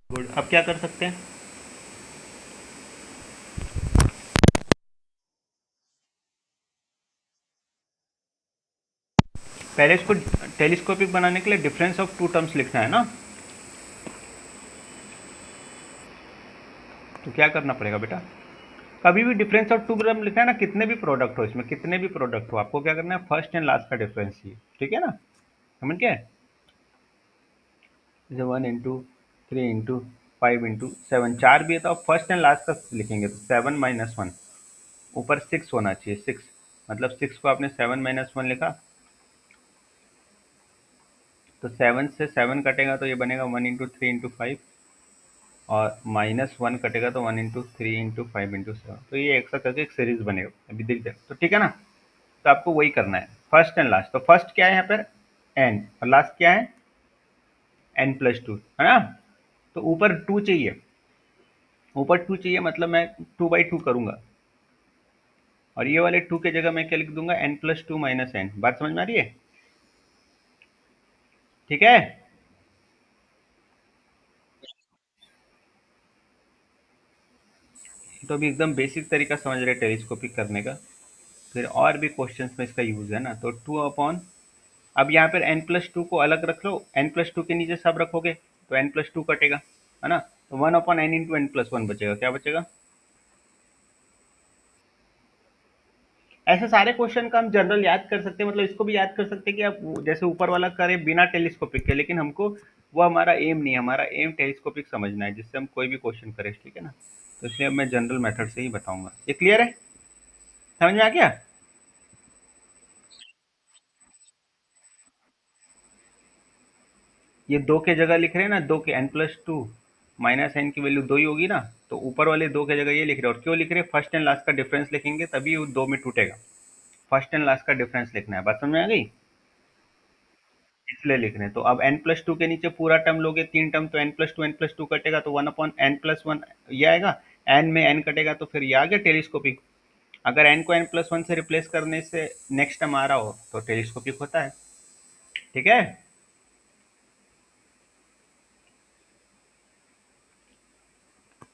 गुड, अब क्या कर सकते हैं? पहले इसको टेलीस्कोपिक बनाने के लिए डिफरेंस ऑफ टू टर्म्स लिखना है ना, तो क्या करना पड़ेगा बेटा, कभी भी डिफरेंस ऑफ टू टर्म लिखना है ना, कितने भी प्रोडक्ट हो इसमें, कितने भी प्रोडक्ट हो, आपको क्या करना है, फर्स्ट एंड लास्ट का डिफरेंस चाहिए, ठीक है ना, समझ क्या है, जैसे 1 × 3 × 5 × 7, 4 भी है तो आप फर्स्ट एंड लास्ट का लिखेंगे, तो 7 - 1, ऊपर 6 होना चाहिए, 6, मतलब 6 को आपने 7 - 1 लिखा, तो 7 से 7 कटेगा तो ये बनेगा 1 × 3 × 5, और -1 कटेगा तो 1 × 3 × 5 × 7, तो ये एक सा करके एक सीरीज बनेगा, अभी दिख जाए तो ठीक है ना, तो आपको वही करना है, फर्स्ट एंड लास्ट, तो फर्स्ट क्या है यहाँ पर n, और लास्ट क्या है n+2, है ना, तो ऊपर 2 चाहिए, ऊपर 2 चाहिए, मतलब मैं 2/2 करूंगा, और ये वाले 2 के जगह मैं क्या लिख दूंगा, n+2 - n, बात समझ में आ रही है, ठीक है। तो अभी एकदम बेसिक तरीका समझ रहे टेलीस्कोपिक करने का, फिर और भी क्वेश्चंस में इसका यूज है ना, तो 2/, अब यहाँ पर n+2 को अलग रख लो, n+2 के नीचे सब रखोगे तो n+2 कटेगा, है ना, तो 1/n × n+1 बचेगा, क्या बचेगा, ऐसे सारे क्वेश्चन का हम जनरल याद कर सकते हैं, मतलब इसको भी याद कर सकते हैं कि आप जैसे ऊपर वाला करें बिना टेलीस्कोपिक के, लेकिन हमको वो हमारा एम नहीं है, हमारा एम टेलीस्कोपिक समझना है, जिससे हम कोई भी क्वेश्चन करें, ठीक है ना, तो इसलिए अब मैं जनरल मेथड से ही बताऊंगा, ये क्लियर है, समझ में आ गया, ये 2 के जगह लिख रहे हैं ना, 2 के n+2 -n की वैल्यू 2 ही होगी ना, तो ऊपर वाले 2 के जगह ये लिख रहे हैं, और क्यों लिख रहे हैं, फर्स्ट एंड लास्ट का डिफरेंस लिखेंगे तभी वो 2 में टूटेगा, फर्स्ट एंड लास्ट का डिफरेंस लिखना है, बात समझ में आ गई, इसलिए लिख रहे हैं, तो अब n+2 के नीचे पूरा टर्म लोगे, 3 टर्म, तो n+2 कटेगा तो 1/n+1 ये आएगा, n में n कटेगा तो फिर ये आ गया टेलीस्कोपिक, अगर n को n+1 से रिप्लेस करने से नेक्स्ट टर्म आ रहा हो तो टेलीस्कोपिक होता है, ठीक है,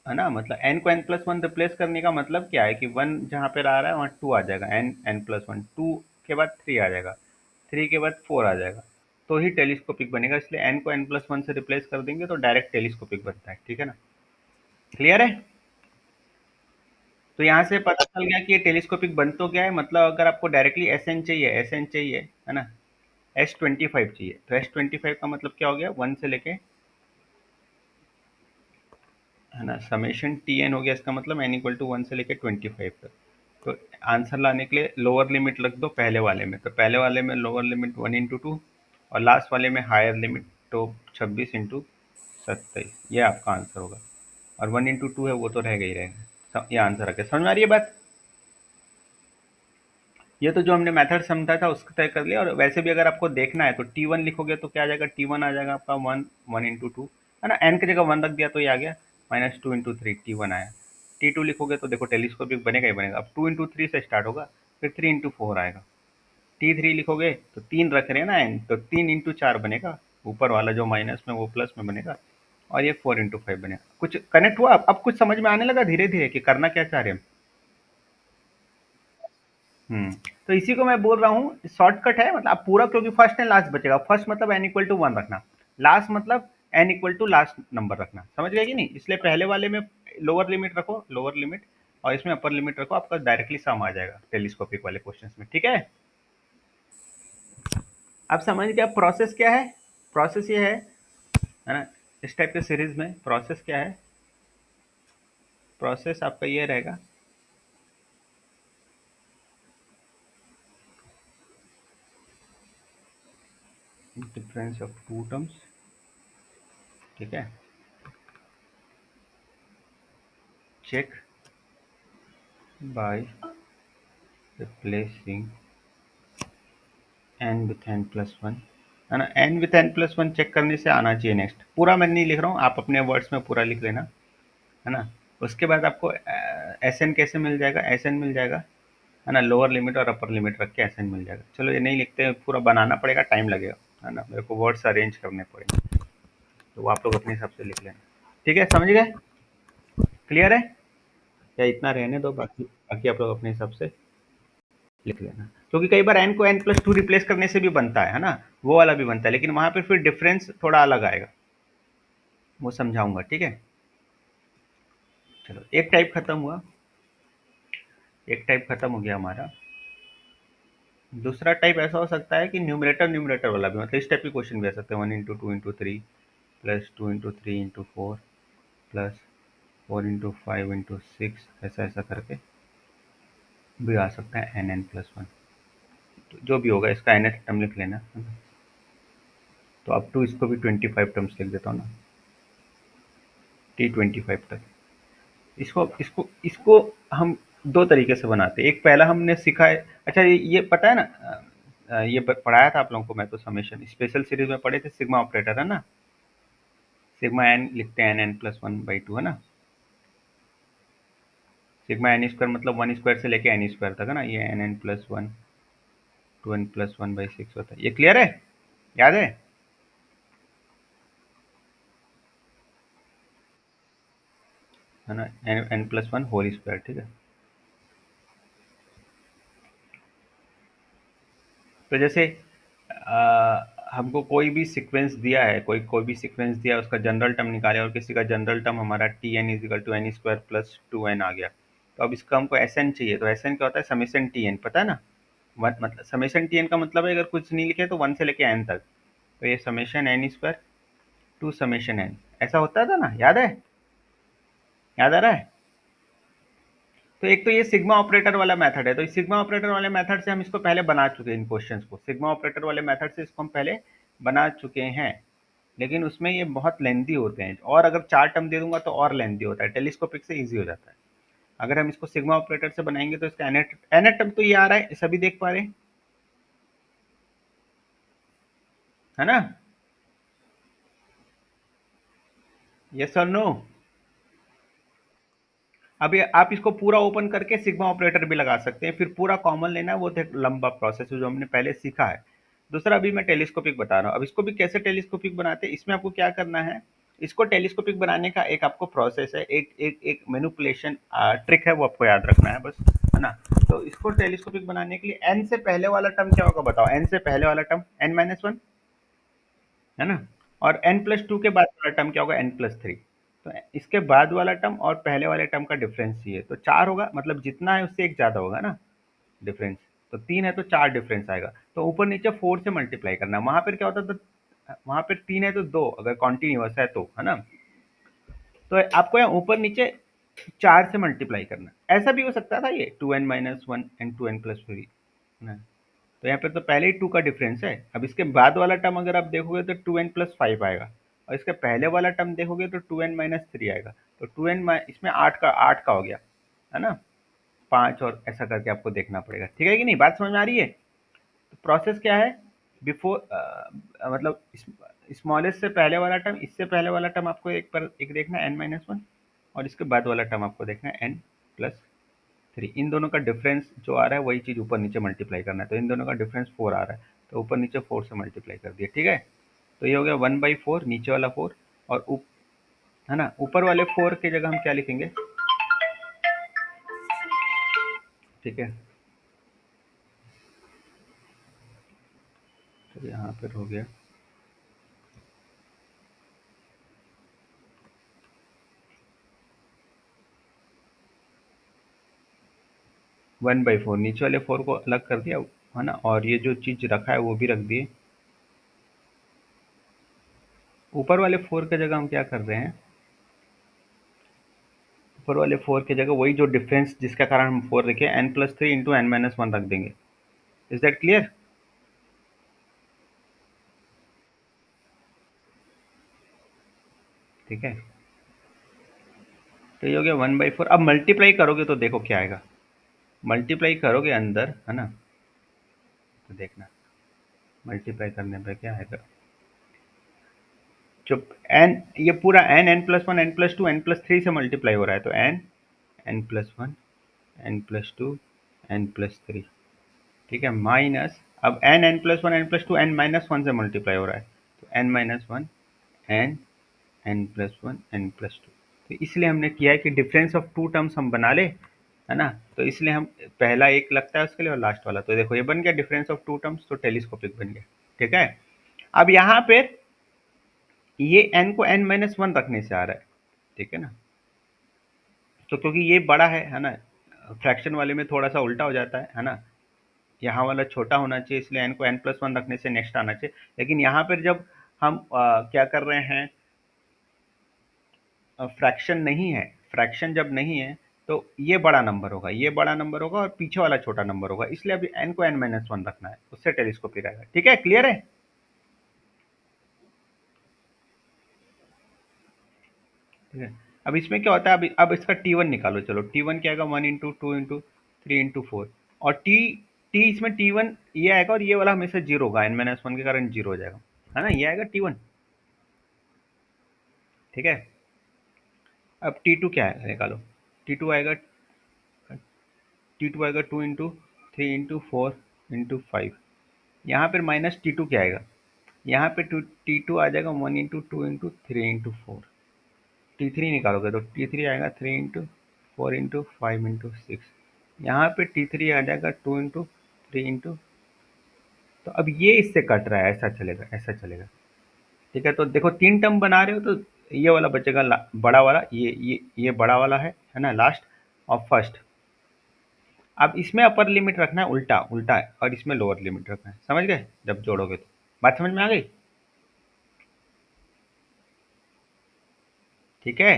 है ना, मतलब n को n+1 रिप्लेस करने का मतलब क्या है कि 1 जहाँ पे आ रहा है वहाँ 2 आ जाएगा, n+1, 2 के बाद 3 आ जाएगा, 3 के बाद 4 आ जाएगा, तो ही टेलीस्कोपिक बनेगा, इसलिए n को n+1 से रिप्लेस कर देंगे तो डायरेक्ट टेलीस्कोपिक बनता है, ठीक है ना, क्लियर है, तो यहाँ से पता चल गया कि ये टेलीस्कोपिक बन तो गया है, मतलब अगर आपको डायरेक्टली एस एन चाहिए, है ना, S25 चाहिए, तो S25 का मतलब क्या हो गया, 1 से लेके, है ना, समेशन टी एन हो गया, इसका मतलब n = 1 से लेके 25 तक, तो आंसर लाने के लिए लोअर लिमिट रख दो पहले वाले में, तो पहले वाले में लोअर लिमिट 1 × 2, और लास्ट वाले में हायर लिमिट, तो 26 × 27, ये आपका आंसर होगा, और 1 × 2 है वो तो रहेगा ही रहेगा, ये आंसर आ गया, समझ में आ रही है बात, ये तो जो हमने मेथड समझा था उसको तय कर लिया, और वैसे भी अगर आपको देखना है तो T1 लिखोगे तो क्या आ जाएगा, T1 आ जाएगा आपका 1 × 2, है ना, n की जगह 1 रख दिया तो ये आ गया, -2 × 3 T1 आया, T2 लिखोगे तो देखो टेलीस्कोपिक बनेगा ही बनेगा, अब 2 × 3 से स्टार्ट होगा, फिर 3 × 4 आएगा, T3 लिखोगे तो 3 रख रहे हैं ना n, तो 3 × 4 बनेगा, ऊपर वाला जो माइनस में वो प्लस में बनेगा, और ये 4 × 5 बनेगा, कुछ कनेक्ट हुआ, अब कुछ समझ में आने लगा धीरे धीरे कि करना क्या चाह रहे हैं, तो इसी को मैं बोल रहा हूँ शॉर्टकट है, मतलब आप पूरा, क्योंकि फर्स्ट एंड लास्ट बचेगा, फर्स्ट मतलब n = 1 रखना, लास्ट मतलब n = लास्ट नंबर रखना, समझ गए कि नहीं, इसलिए पहले वाले में लोअर लिमिट रखो, लोअर लिमिट, और इसमें अपर लिमिट रखो, आपका डायरेक्टली सम आ जाएगा टेलीस्कोपिक वाले क्वेश्चन में, ठीक है, आप समझ गया प्रोसेस क्या है, प्रोसेस ये है ना, इस टाइप के सीरीज में प्रोसेस क्या है, प्रोसेस आपका ये रहेगा, डिफरेंस ऑफ टू टर्म्स, ठीक है, check by replacing n with n+1, है ना, n विथ n+1 चेक करने से आना चाहिए नेक्स्ट, पूरा मैं नहीं लिख रहा हूँ, आप अपने वर्ड्स में पूरा लिख लेना, है ना, उसके बाद आपको एस एन कैसे मिल जाएगा, एस एन मिल जाएगा, है ना, लोअर लिमिट और अपर लिमिट रख के एस एन मिल जाएगा, चलो ये नहीं लिखते, पूरा बनाना पड़ेगा, टाइम लगेगा, है ना, मेरे को वर्ड्स अरेंज करने पड़ेंगे, तो वो आप लोग अपने हिसाब से लिख लेना, ठीक है, समझ गए, क्लियर है, या इतना रहने दो, बाकी बाकी आप लोग अपने हिसाब से लिख लेना, क्योंकि कई बार n को n+2 रिप्लेस करने से भी बनता है ना, वो वाला भी बनता है, लेकिन वहां पर फिर डिफरेंस थोड़ा अलग आएगा, वो समझाऊंगा, ठीक है। चलो, एक टाइप खत्म हुआ, एक टाइप खत्म हो गया हमारा। दूसरा टाइप ऐसा हो सकता है कि न्यूमरेटर न्यूमरेटर वाला भी, मतलब इस टाइप के क्वेश्चन भी आ सकते हैं, 1 × 2 × 3 प्लस 2 × 3 × 4 प्लस 4 × 5 × 6, ऐसा ऐसा करके भी आ सकता है, n+1। तो जो भी होगा इसका nth टर्म लिख लेना, तो अप टू इसको भी 25 टर्म्स लिख देता हूँ ना, T25 तक। इसको इसको इसको हम दो तरीके से बनाते हैं। एक पहला हमने सीखा है, अच्छा ये पता है ना, ये पढ़ाया था आप लोगों को मैं तो, समेशन स्पेशल सीरीज में पढ़े थे, सिग्मा ऑपरेटर है ना, सिग्मा एन लिखते हैं n+1/2 है ना, सिग्मा एन स्क्वायर मतलब 1 स्क्वायर से लेके एन स्क्वायर तक है ना, ये n+1 2n+1/6 होता है। ये क्लियर है, याद है ना, n+1 होल स्क्वायर, ठीक है। तो जैसे हमको कोई भी सीक्वेंस दिया है, कोई कोई भी सीक्वेंस दिया है, उसका जनरल टर्म निकाले, और किसी का जनरल टर्म हमारा Tn=n² + 2n आ गया, तो अब इसका हमको Sn चाहिए, तो Sn क्या होता है, समेशन Tn, पता है ना, मतलब समेशन Tn का मतलब है अगर कुछ नहीं लिखे तो 1 से लेके n तक, तो ये summation n² to summation n, ऐसा होता था ना, याद है, याद आ रहा है। तो एक तो ये सिग्मा ऑपरेटर वाला मेथड है, तो इस सिग्मा ऑपरेटर वाले मेथड से हम इसको पहले बना चुके हैं, इन क्वेश्चंस को सिग्मा ऑपरेटर वाले मेथड से इसको हम पहले बना चुके हैं, लेकिन उसमें ये बहुत लेंथी होते हैं, और अगर 4 टर्म दे दूंगा तो और लेंथी होता है, टेलीस्कोपिक से ईजी हो जाता है। अगर हम इसको सिग्मा ऑपरेटर से बनाएंगे तो इसका nth टर्म तो ये आ रहा है, सभी देख पा रहे हैं, है ना, यस और नो। अभी आप इसको पूरा ओपन करके सिग्मा ऑपरेटर भी लगा सकते हैं, फिर पूरा कॉमन लेना है, वो तो एक लंबा प्रोसेस है जो हमने पहले सीखा है। दूसरा अभी मैं टेलीस्कोपिक बता रहा हूँ, अब इसको भी कैसे टेलीस्कोपिक बनाते हैं, इसमें आपको क्या करना है, इसको टेलीस्कोपिक बनाने का एक आपको प्रोसेस है, एक एक एक मैनिपुलेशन ट्रिक है, वो आपको याद रखना है बस, है ना। तो इसको टेलीस्कोपिक बनाने के लिए एन से पहले वाला टर्म क्या होगा बताओ, एन से पहले वाला टर्म n-1 है ना, और n+2 के बाद वाला टर्म क्या होगा, n+3। तो इसके बाद वाला टर्म और पहले वाले टर्म का डिफरेंस ये है, तो 4 होगा, मतलब जितना है उससे एक ज़्यादा होगा ना डिफरेंस, तो 3 है तो 4 डिफरेंस आएगा, तो ऊपर नीचे 4 से मल्टीप्लाई करना, वहाँ पर क्या होता था, वहाँ पर 3 है तो 2, अगर कॉन्टिन्यूअस है तो, है ना, तो आपको यहाँ ऊपर नीचे 4 से मल्टीप्लाई करना, ऐसा भी हो सकता था ये 2n-1 एंड 2n+3 है ना, तो यहाँ पे तो पहले ही 2 का डिफरेंस है, अब इसके बाद वाला टर्म अगर आप देखोगे तो 2n+5 आएगा, और इसके पहले वाला टर्म देखोगे तो 2n-3 आएगा, तो 2n इसमें 8 का हो गया, है ना, 5 और ऐसा करके आपको देखना पड़ेगा, ठीक है कि नहीं, बात समझ में आ रही है। तो प्रोसेस क्या है, बिफोर मतलब स्मॉलेस्ट से पहले वाला टर्म, इससे पहले वाला टर्म आपको एक देखना है n-1, और इसके बाद वाला टर्म आपको देखना है n+3, इन दोनों का डिफरेंस जो आ रहा है वही चीज़ ऊपर नीचे मल्टीप्लाई करना है, तो इन दोनों का डिफरेंस 4 आ रहा है, तो ऊपर नीचे 4 से मल्टीप्लाई कर दिया, ठीक है। तो ये हो गया 1/4, नीचे वाला 4, और है ना, ऊपर वाले 4 की जगह हम क्या लिखेंगे, ठीक है, तो यहाँ पर हो गया 1/4, नीचे वाले 4 को अलग कर दिया, है ना, और ये जो चीज़ रखा है वो भी रख दिए, ऊपर वाले 4 की जगह हम क्या कर रहे हैं, ऊपर वाले 4 की जगह वही जो डिफरेंस जिसका कारण हम 4 रखे, n+3 इंटू n-1 रख देंगे, इज दैट क्लियर। ठीक है, तो ये हो गया 1/4, अब मल्टीप्लाई करोगे तो देखो क्या आएगा, मल्टीप्लाई करोगे अंदर, है ना, तो देखना मल्टीप्लाई करने पे क्या आएगा, चुप, एन, ये पूरा n+1 n+2 n+3 से मल्टीप्लाई हो रहा है, तो n+1 n+2 n+3, ठीक है, माइनस, अब n+1 n+2 n-1 से मल्टीप्लाई हो रहा है, तो n-1 n n+1 n+2, तो इसलिए हमने किया है कि डिफरेंस ऑफ टू टर्म्स हम बना ले, है ना। तो इसलिए हम पहला एक लगता है उसके लिए और लास्ट वाला। तो देखो ये बन गया डिफरेंस ऑफ टू टर्म्स, तो टेलीस्कोपिक बन गया। ठीक है, अब यहाँ पे ये n को n-1 रखने से आ रहा है। ठीक है ना, तो क्योंकि ये बड़ा है ना, फ्रैक्शन वाले में थोड़ा सा उल्टा हो जाता है ना। यहाँ वाला छोटा होना चाहिए, इसलिए n को n+1 रखने से नेक्स्ट आना चाहिए। लेकिन यहाँ पर जब हम क्या कर रहे हैं, फ्रैक्शन नहीं है, फ्रैक्शन जब नहीं है तो ये बड़ा नंबर होगा, ये बड़ा नंबर होगा और पीछे वाला छोटा नंबर होगा, इसलिए अभी n को n-1 रखना है, उससे टेलीस्कोपिक आएगा। ठीक है, क्लियर है। ठीक है, अब इसमें क्या होता है, अब इसका T1 निकालो। चलो T1 क्या आएगा, 1 × 2 × 3 × 4, और टी इसमें T1 ये आएगा, और ये वाला हमेशा जीरो होगा, n-1 के कारण जीरो हो जाएगा, है ना, ये आएगा T1। ठीक है, अब T2 क्या है निकालो। T2 आएगा, T2 आएगा 2 × 3 × 4 × 5। यहाँ पर माइनस T2 क्या आएगा, यहाँ पे T2 आ जाएगा 1 × 2 × 3 × 4। T3 निकालोगे तो T3 आएगा 3 × 4 × 5 × 6। यहाँ पे T3 आ जाएगा 2 × 3 × तो अब ये इससे कट रहा है, ऐसा चलेगा, ऐसा चलेगा। ठीक है, तो देखो तीन टर्म बना रहे हो तो ये वाला बचेगा बड़ा वाला, ये बड़ा वाला है ना लास्ट, और फर्स्ट। अब इसमें अपर लिमिट रखना है उल्टा उल्टा है, और इसमें लोअर लिमिट रखना है, समझ गए जब जोड़ोगे तो। बात समझ में आ गई। ठीक है,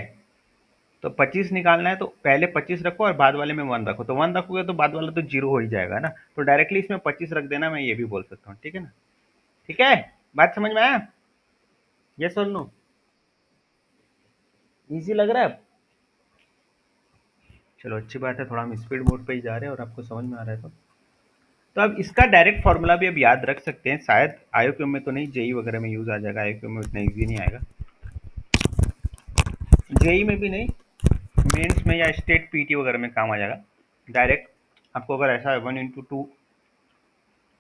तो 25 निकालना है तो पहले 25 रखो और बाद वाले में 1 रखो, तो 1 रखोगे तो बाद वाला तो जीरो हो ही जाएगा ना, तो डायरेक्टली इसमें 25 रख देना, मैं ये भी बोल सकता हूँ। ठीक है ना, ठीक है, बात समझ में आया, यस और नो, इजी लग रहा है। चलो अच्छी बात है, थोड़ा हम स्पीड मोड पे ही जा रहे हैं और आपको समझ में आ रहा है तो अब इसका डायरेक्ट फॉर्मूला भी अब याद रख सकते हैं, शायद आईओक्यू में तो नहीं, जेई वगैरह में यूज आ जाएगा, आईओक्यू में उतना ईजी नहीं आएगा, जेई में भी नहीं, मेंस में या स्टेट पीटी वगैरह में काम आ जाएगा। डायरेक्ट आपको अगर ऐसा है 1 × 2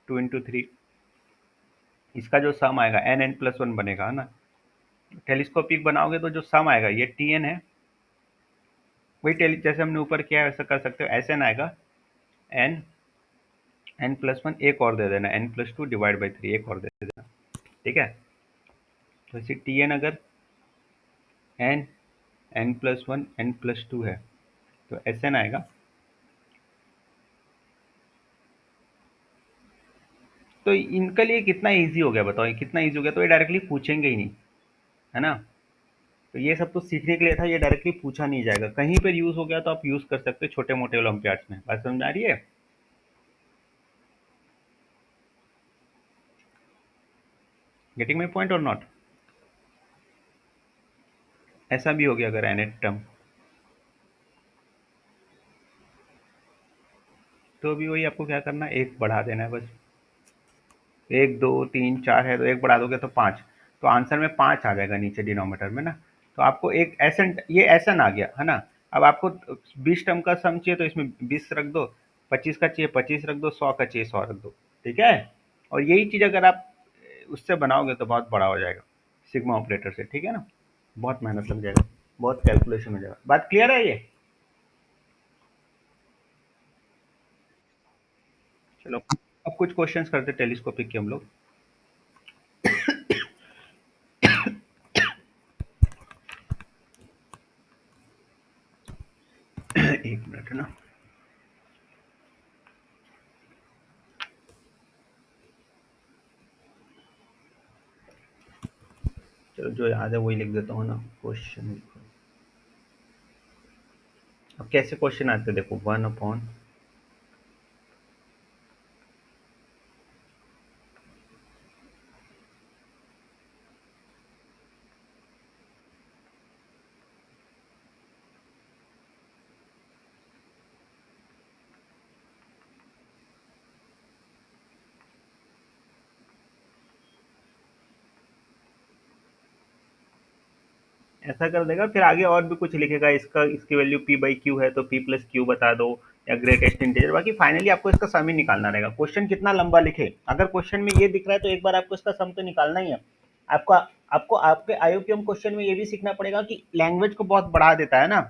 2 × 3, इसका जो सम आएगा n+1 बनेगा, है ना। टेलीस्कोपिक बनाओगे तो जो सम आएगा ये Tn है, वही जैसे हमने ऊपर किया है वैसा कर सकते हो, Sn आएगा n n+1, एक और दे देना n+2 / 3, एक और दे देना। ठीक है, तो इसी Tn अगर n n+1 n+2 है तो Sn आएगा, तो इनके लिए कितना इजी हो गया बताओ, कितना इजी हो गया, तो ये डायरेक्टली पूछेंगे ही नहीं, है ना। तो ये सब तो सीखने के लिए था, ये डायरेक्टली पूछा नहीं जाएगा, कहीं पर यूज हो गया तो आप यूज कर सकते हो छोटे मोटे ओलंपियाड्स में। बात समझ में आ रही है, गेटिंग माई पॉइंट और नॉट। ऐसा भी हो गया अगर एन टर्म, तो भी वही आपको क्या करना है, एक बढ़ा देना है बस, 1 2 3 4 है तो एक बढ़ा दोगे तो 5, तो आंसर में 5 आ जाएगा नीचे डिनोमीटर में ना। तो आपको एक एसन, ये एसन आ गया, है ना। अब आपको 20 टर्म का सम चाहिए तो इसमें 20 रख दो, 25 का चाहिए 25 रख दो, 100 का चाहिए 100 रख दो। ठीक है, और यही चीज़ अगर आप उससे बनाओगे तो बहुत बड़ा हो जाएगा, सिग्मा ऑपरेटर से। ठीक है ना, बहुत मेहनत लग जाएगा, बहुत कैलकुलेशन हो जाएगा। बात क्लियर है ये। चलो अब कुछ क्वेश्चंस करते टेलीस्कोपिक के हम लोग। एक मिनट है ना, चलो जो याद है वही लिख देता हूँ ना। क्वेश्चन, अब कैसे क्वेश्चन आते हैं देखो, 1/, ऐसा कर देगा, फिर आगे और भी कुछ लिखेगा, इसका इसकी वैल्यू p/q है तो p+q बता दो, या ग्रेटेस्ट इंटीजर, बाकी फाइनली आपको इसका सम ही निकालना रहेगा। क्वेश्चन कितना लंबा लिखे, अगर क्वेश्चन में ये दिख रहा है तो एक बार आपको इसका सम तो निकालना ही है। आपको आपको आपके आईओक्यूएम क्वेश्चन में ये भी सीखना पड़ेगा कि लैंग्वेज को बहुत बढ़ा देता है ना,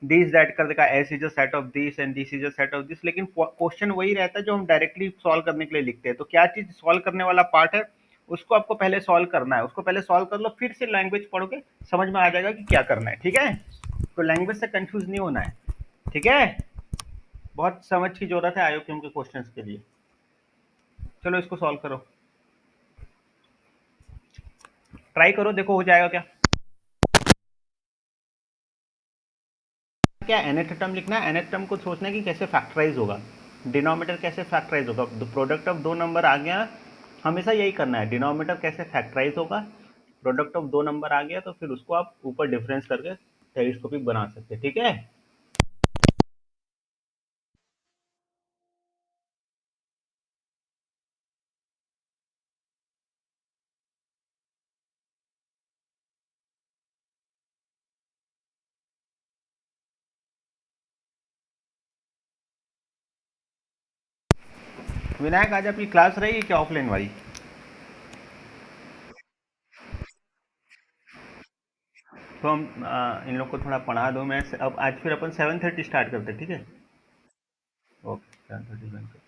दिस दैट कर देगा, S is a set of this and this is a set of this, लेकिन क्वेश्चन वही रहता है जो हम डायरेक्टली सॉल्व करने के लिए लिखते हैं। तो क्या चीज सॉल्व करने वाला पार्ट है, उसको आपको पहले सॉल्व करना है, उसको पहले सॉल्व कर लो, फिर से लैंग्वेज पढ़ोगे समझ में आ जाएगा कि क्या करना है। ठीक है, तो लैंग्वेज से कंफ्यूज नहीं होना है। ठीक है, बहुत समझ की जरूरत है आयोक्यम के क्वेश्चंस के लिए। चलो इसको सॉल्व करो, ट्राई करो, देखो हो जाएगा क्या। क्या nth टर्म लिखना है, nth टर्म को सोचना है कि कैसे फैक्टराइज होगा, डिनोमिनेटर कैसे फैक्टराइज होगा। प्रोडक्ट ऑफ दो नंबर आ गया, हमेशा यही करना है, डिनोमिनेटर कैसे फैक्टराइज होगा, प्रोडक्ट ऑफ दो नंबर आ गया तो फिर उसको आप ऊपर डिफरेंस करके टेलीस्कोपिक बना सकते हैं। ठीक है, विनायक आज आपकी क्लास रही क्या ऑफलाइन वाली? तो हम इन लोग को थोड़ा पढ़ा दो, मैं अब आज फिर अपन 7:30 स्टार्ट करते हैं। ठीक है, ओके 7:30।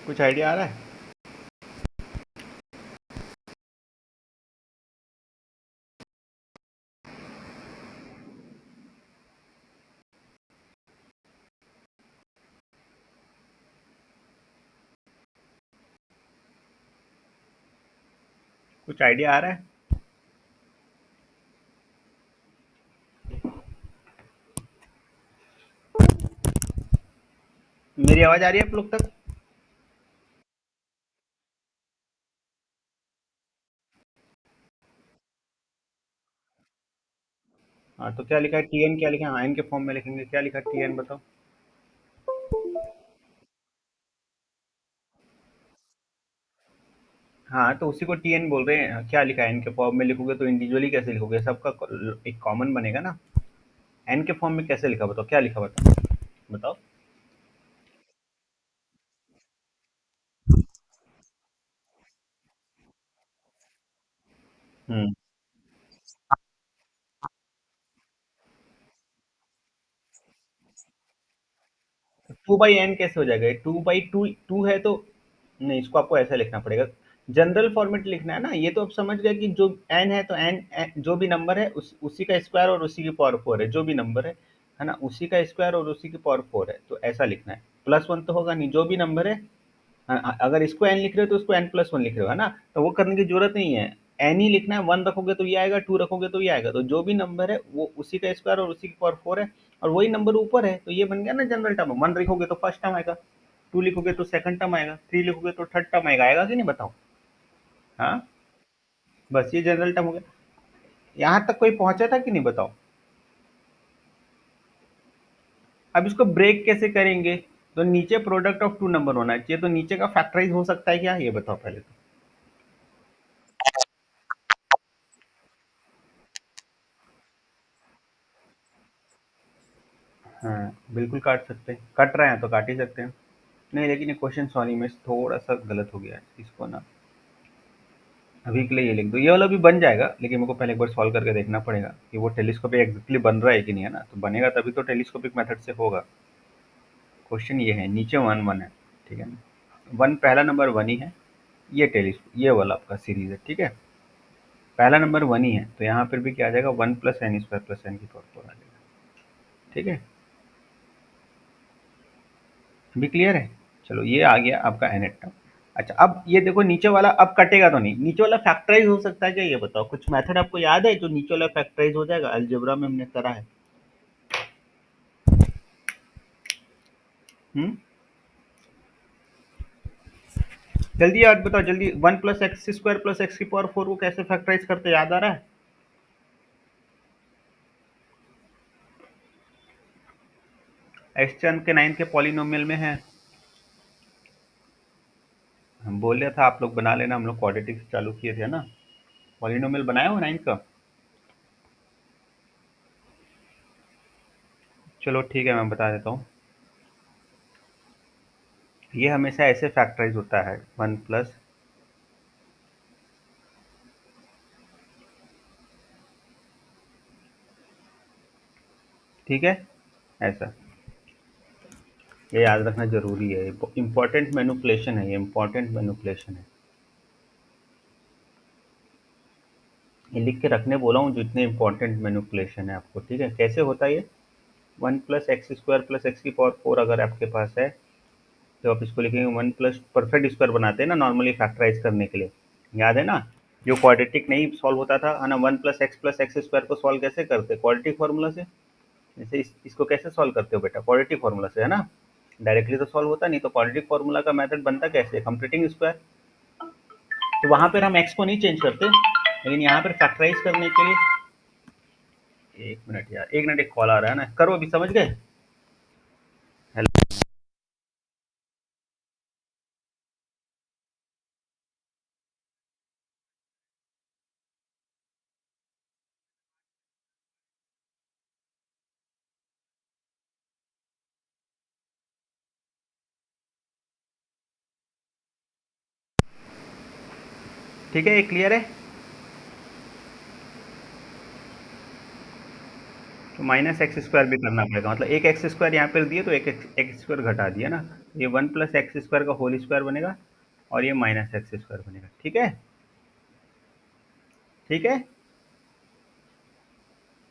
कुछ आइडिया आ रहा है? कुछ आइडिया आ रहा है? मेरी आवाज आ रही है आप लोग तक? हाँ, तो क्या लिखा है? टीएन क्या लिखा है? हाँ, एन के फॉर्म में लिखेंगे। क्या लिखा है टीएन, बताओ। हाँ, तो उसी को टीएन बोल रहे हैं। क्या लिखा है एन के फॉर्म में? लिखोगे तो इंडिविजुअली कैसे लिखोगे? सबका एक कॉमन बनेगा ना। एन के फॉर्म में कैसे लिखा, बताओ क्या लिखा, बताओ। बताओ। हम्म। 2/n कैसे हो जाएगा? 2/2 टू है तो नहीं, इसको आपको ऐसा लिखना पड़ेगा। जनरल फॉर्मेट लिखना है ना। ये तो आप समझ गए कि जो n है तो n, जो भी नंबर है उसी का स्क्वायर और उसी की पावर 4 है। जो भी नंबर है ना, उसी का स्क्वायर और उसी की पावर 4 है, तो ऐसा लिखना है। +1 तो होगा नहीं, जो भी नंबर है। हाँ, अगर इसको n लिख रहे हो तो उसको n+1 लिख रहे हो, है ना। तो वो करने की जरूरत नहीं है। n ही लिखना है। 1 रखोगे तो ये आएगा, 2 रखोगे तो ये आएगा। तो जो भी नंबर है वो उसी का स्क्वायर और उसी की पावर 4 है। और वही नंबर ऊपर है, तो ये बन गया ना जनरल टर्म। 1 लिखोगे तो फर्स्ट टर्म आएगा, 2 लिखोगे तो सेकंड टर्म आएगा, 3 लिखोगे तो थर्ड टर्म आएगा। आएगा कि नहीं, बताओ। हाँ, बस ये जनरल टर्म हो गया। यहाँ तक कोई पहुंचा था कि नहीं, बताओ। अब इसको ब्रेक कैसे करेंगे? तो नीचे प्रोडक्ट ऑफ टू नंबर होना चाहिए, तो नीचे का फैक्टराइज हो सकता है क्या, ये बताओ पहले तो। हाँ, बिल्कुल काट सकते हैं। कट रहे हैं तो काट ही सकते हैं। नहीं, लेकिन ये क्वेश्चन सॉरी में थोड़ा सा गलत हो गया है। इसको ना अभी के लिए ये लिख दो। ये वाला भी बन जाएगा, लेकिन मेरे को पहले एक बार सॉल्व करके देखना पड़ेगा कि वो टेलीस्कोपिक एग्जैक्टली बन रहा है कि नहीं, है ना। तो बनेगा तभी तो टेलीस्कोपिक मेथड से होगा। क्वेश्चन ये है, नीचे 1 1 है, ठीक है ना। वन, पहला नंबर 1 ही है। ये वाला आपका सीरीज है, ठीक है। पहला नंबर 1 ही है, तो यहाँ पर भी क्या आ जाएगा, 1 + n² + n की पावर 4 आ जाएगा, ठीक है। भी क्लियर है? चलो, ये आ गया आपका nth टर्म। अच्छा, अब ये देखो नीचे वाला अब कटेगा तो नहीं। नीचे वाला फैक्टराइज हो सकता है क्या, ये बताओ। कुछ मेथड आपको याद है जो नीचे वाला फैक्टराइज हो जाएगा? अलजेब्रा में हमने करा है। हम्म। जल्दी याद बताओ, जल्दी। 1 + x² + x की पावर 4 को कैसे फैक्टराइज करते, याद आ रहा है? एक्स चंद के 9 के पॉलिनोमियल में है। हम बोल रहे था आप लोग बना लेना, हम लोग क्वाड्रेटिक चालू किए थे ना। पॉलिनोमियल बनाया हो 9 का? चलो ठीक है, मैं बता देता हूँ। ये हमेशा ऐसे फैक्टराइज होता है, 1 प्लस। ठीक है, ऐसा। ये याद रखना जरूरी है। इंपॉर्टेंट मैनिपुलेशन है, ये इंपॉर्टेंट मैनिपुलेशन है। ये लिख के रखने बोला हूँ, जो इतने इंपॉर्टेंट मैनिपुलेशन है आपको, ठीक है। कैसे होता है ये? 1 + x² + x की पावर 4 अगर आपके पास है, तो आप इसको लिखेंगे 1 प्लस परफेक्ट स्क्वायर बनाते हैं ना नॉर्मली फैक्टराइज करने के लिए। याद है ना? जो क्वाड्रेटिक नहीं सॉल्व होता था, है ना, 1 + x + x² को सॉल्व कैसे करते, क्वाड्रेटिक फार्मूला से। जैसे इसको कैसे सॉल्व करते हो बेटा, क्वाड्रेटिक फार्मूला से, है ना। डायरेक्टली तो सॉल्व होता नहीं, तो क्वाड्रेटिक फार्मूला का मेथड बनता कैसे, कंप्लीटिंग स्क्वायर। तो वहां पर हम एक्स को नहीं चेंज करते, लेकिन यहाँ पर फैक्टराइज करने के लिए। एक मिनट यार, एक मिनट, एक कॉल आ रहा है ना, करो अभी, समझ गए। हेलो। ठीक है, ये क्लियर है? तो माइनस एक्स स्क्वायर भी करना पड़ेगा, मतलब एक एक्स स्क्वायर यहाँ पर दिए तो एक एक्स स्क्वायर घटा दिया ना, ये वन प्लस एक्स स्क्वायर का होल स्क्वायर बनेगा और ये माइनस एक्स स्क्वायर बनेगा। ठीक है, ठीक है।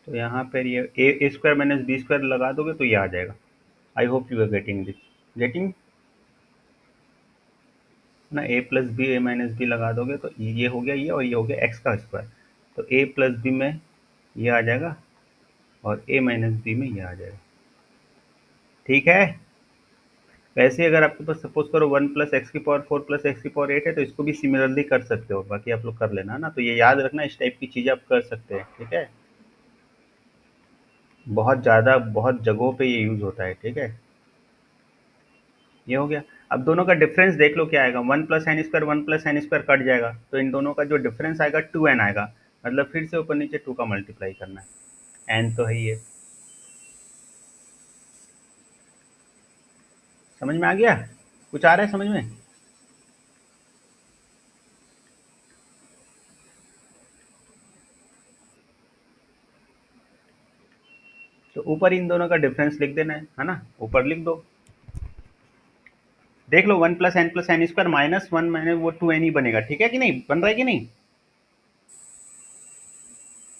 तो यहाँ पर ये a square minus b square लगा दोगे तो ये आ जाएगा। I hope you are getting this, getting ना। A plus b a minus b लगा दोगे तो ये हो गया ये, और ये हो गया एक्स का स्क्वायर। तो ए प्लस बी में ये आ जाएगा और ए माइनस बी में ये आ जाएगा। ठीक है। वैसे अगर आपके पास सपोज करो वन प्लस एक्स की पावर फोर प्लस एक्स की पावर एट है तो इसको भी सिमिलरली कर सकते हो, बाकी आप लोग कर लेना ना। तो ये याद रखना, इस टाइप की चीज़ें आप कर सकते हैं। ठीक है, बहुत ज़्यादा बहुत जगहों पे ये यूज़ होता है। ठीक है, ये हो गया। अब दोनों का डिफरेंस देख लो क्या आएगा, one plus n square cut जाएगा तो इन दोनों का जो डिफरेंस आएगा टू एन आएगा, मतलब फिर से ऊपर नीचे टू का मल्टीप्लाई करना है। एन तो है ही है। समझ में आ गया? कुछ आ रहा है समझ में? तो ऊपर इन दोनों का डिफरेंस लिख देना है ना, ऊपर लिख दो। देख लो plus n square minus one minus वो टू एन ही बनेगा। ठीक है कि नहीं, बन रहा है कि नहीं?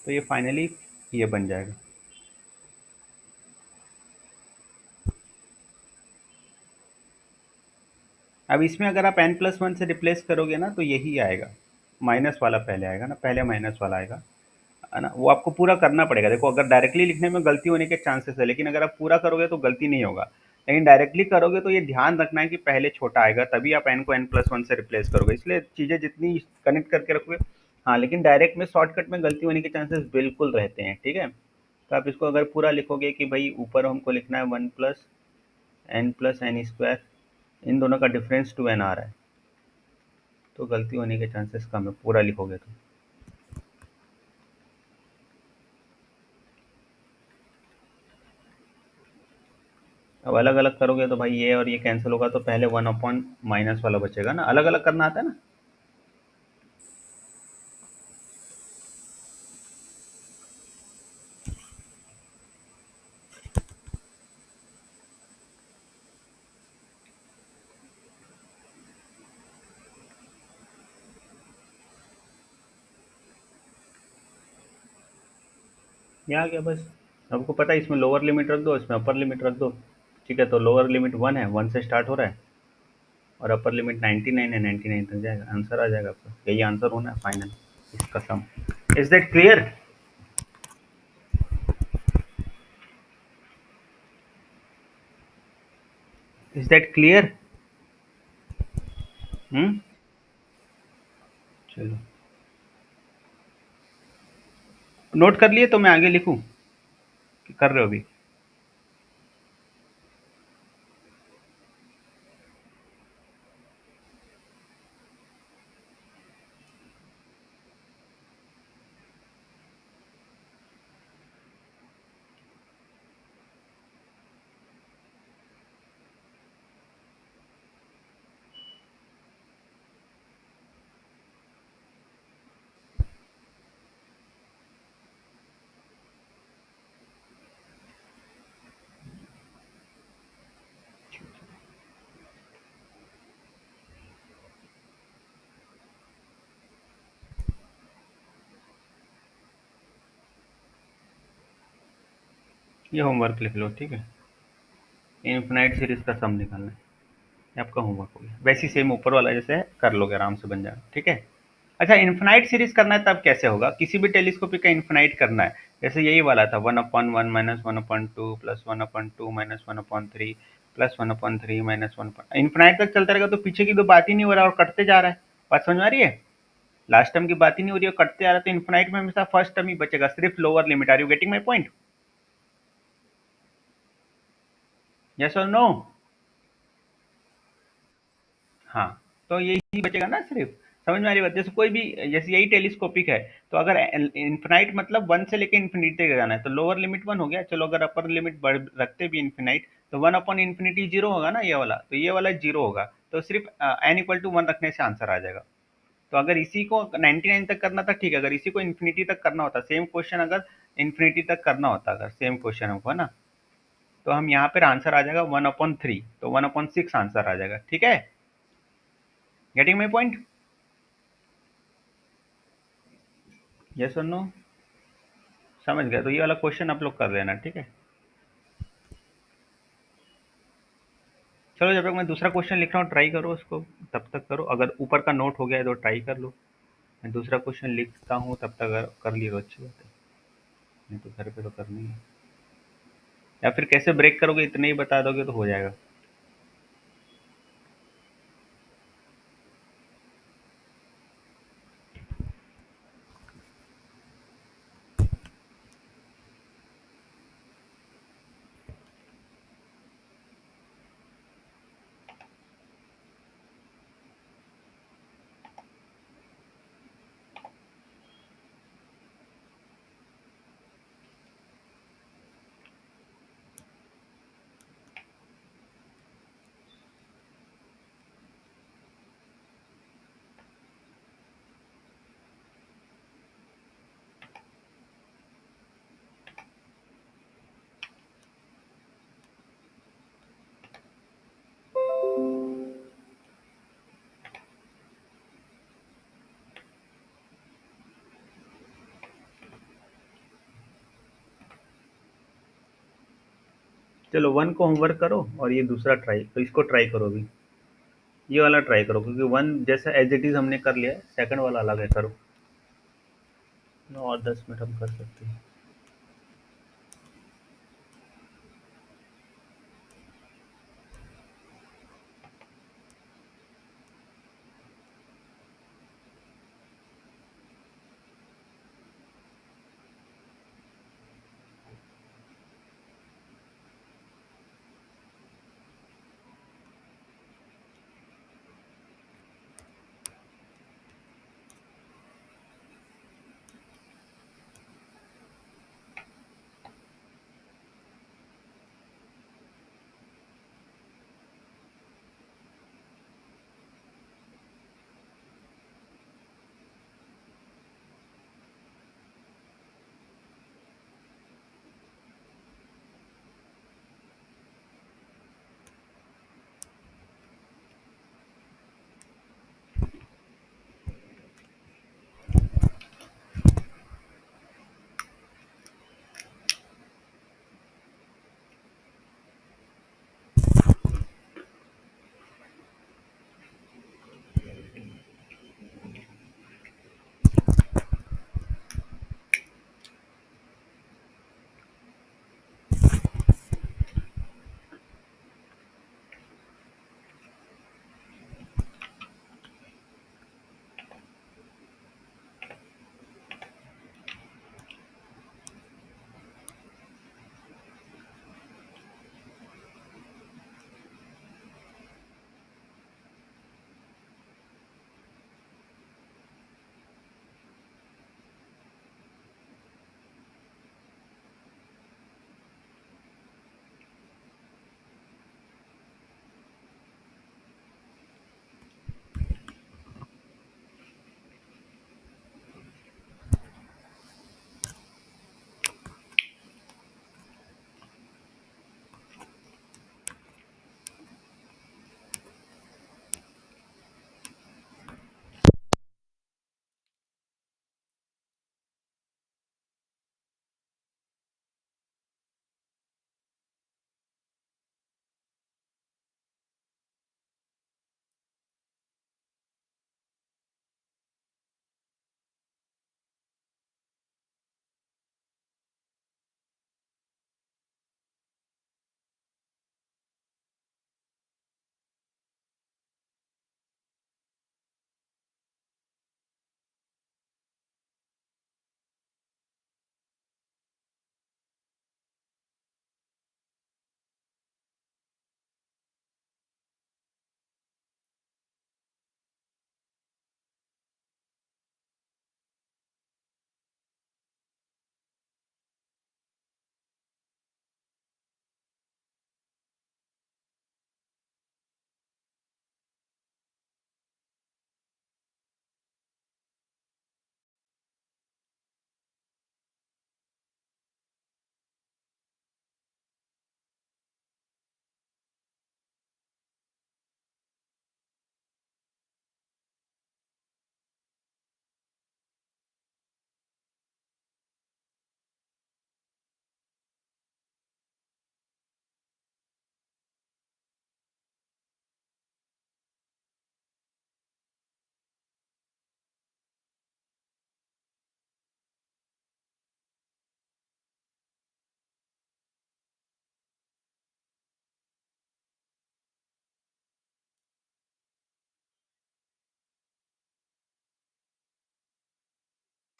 तो ये फाइनली ये बन जाएगा। अब इसमें अगर आप एन प्लस वन से रिप्लेस करोगे ना तो यही आएगा, माइनस वाला पहले आएगा ना, पहले माइनस वाला आएगा है ना। वो आपको पूरा करना पड़ेगा। देखो अगर डायरेक्टली लिखने में गलती होने के चांसेस है, लेकिन अगर आप पूरा करोगे तो गलती नहीं होगा। लेकिन डायरेक्टली करोगे तो ये ध्यान रखना है कि पहले छोटा आएगा, तभी आप एन को एन प्लस वन से रिप्लेस करोगे। इसलिए चीज़ें जितनी कनेक्ट करके रखोगे। हाँ, लेकिन डायरेक्ट में शॉर्टकट में गलती होने के चांसेस बिल्कुल रहते हैं। ठीक है, तो आप इसको अगर पूरा लिखोगे कि भाई ऊपर हमको लिखना है वन प्लस एन स्क्वायर, इन दोनों का डिफरेंस टू एन आ रहा है, तो गलती होने के चांसेस कम है पूरा लिखोगे तो। अब अलग अलग करोगे तो भाई ये और ये कैंसिल होगा, तो पहले वन अपॉन माइनस वाला बचेगा ना। अलग अलग करना आता है ना। ये आ गया बस। आपको पता है इसमें लोअर लिमिट रख दो, इसमें अपर लिमिट रख दो। ठीक है, तो लोअर लिमिट वन है, वन से स्टार्ट हो रहा है, और अपर लिमिट 99 है, 99 तक जाएगा, आंसर आ जाएगा आपका। यही आंसर होना है फाइनल इसका sum. Is that clear? Is that clear? हम्म, चलो नोट कर लिए तो मैं आगे लिखूं कि कर रहे हो अभी? ये होमवर्क लिख लो। ठीक है, इनफिनाइट सीरीज का सम निकालना है, ये आपका होमवर्क हो गया। वैसे ही सेम ऊपर वाला जैसे है कर लोगे, आराम से बन जाएगा। ठीक है। अच्छा, इन्फिनाइट सीरीज करना है तब कैसे होगा? किसी भी टेलीस्कोपिक का इन्फिनाइट करना है, जैसे यही वाला था, one upon one minus one upon two plus one upon two minus one upon three plus one upon three minus one upon, infinite तक चलता रहेगा तो पीछे की तो बात ही नहीं हो रहा और कटते जा रहा है। बात समझ में आ रही है? लास्ट टर्म की बात ही नहीं हो रही है, कटते आ रहा है, तो इन्फिनाइट में हमेशा फर्स्ट टर्म ही बचेगा, सिर्फ lower limit. Are you getting my point? Yes और नो? हाँ, तो यही बचेगा ना सिर्फ। समझ में आ रही बात? जैसे कोई भी, जैसे यही टेलीस्कोपिक है, तो अगर इन्फिनाइट मतलब वन से लेकर इन्फिनिटी तक जाना है तो लोअर लिमिट वन हो गया। चलो अगर अपर लिमिट बढ़ रखते भी इन्फिनाइट, तो वन अपॉन इन्फिनिटी जीरो होगा ना, ये वाला, तो ये वाला जीरो होगा, तो सिर्फ एन इक्वल टू वन रखने से आंसर आ जाएगा। तो अगर इसी को 99 तक करना था ठीक है, अगर इसी को इन्फिनिटी तक करना होता, सेम क्वेश्चन अगर इन्फिनिटी तक करना होता अगर सेम क्वेश्चन हमको, है ना। तो हम यहाँ पर आंसर आ जाएगा 1/3, तो 1/6 आंसर आ जाएगा, ठीक है। Getting my point? यस और नो? समझ गए? तो ये वाला क्वेश्चन आप लोग कर लेना, ठीक है। चलो जब तक मैं दूसरा क्वेश्चन लिख रहा हूँ ट्राई करो उसको, तब तक करो। अगर ऊपर का नोट हो गया है तो ट्राई कर लो। मैं दूसरा क्वेश्चन लिखता हूँ, तब तक अगर कर लिए तो अच्छी बात है, नहीं तो घर पे तो करनी है। या फिर कैसे ब्रेक करोगे, इतने ही बता दोगे तो हो जाएगा। चलो 1 को होमवर्क करो और ये दूसरा ट्राई, तो इसको ट्राई करो अभी। ये वाला ट्राई करो, क्योंकि 1 जैसा एज इट इज़ हमने कर लिया है, सेकंड वाला अलग है, करो। और 10 मिनट हम कर सकते हैं।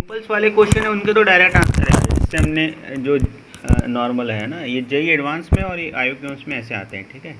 सिंपल्स वाले क्वेश्चन है उनके तो डायरेक्ट आंसर है, इससे हमने जो नॉर्मल है ना, ये जेई एडवांस में और ये आईओ के उसमें ऐसे आते हैं, ठीक है।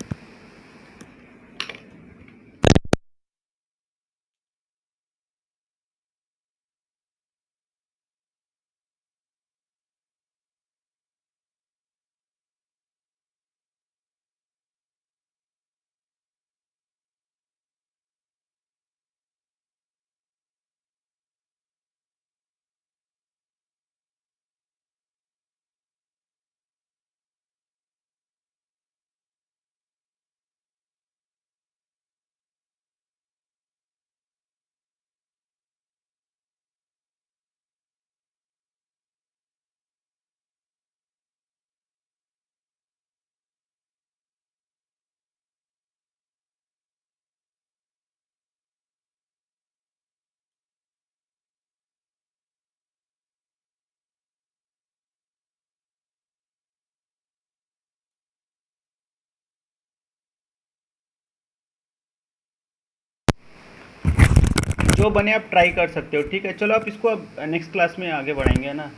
जो बने आप ट्राई कर सकते हो, ठीक है। चलो आप इसको अब नेक्स्ट क्लास में आगे बढ़ाएंगे ना,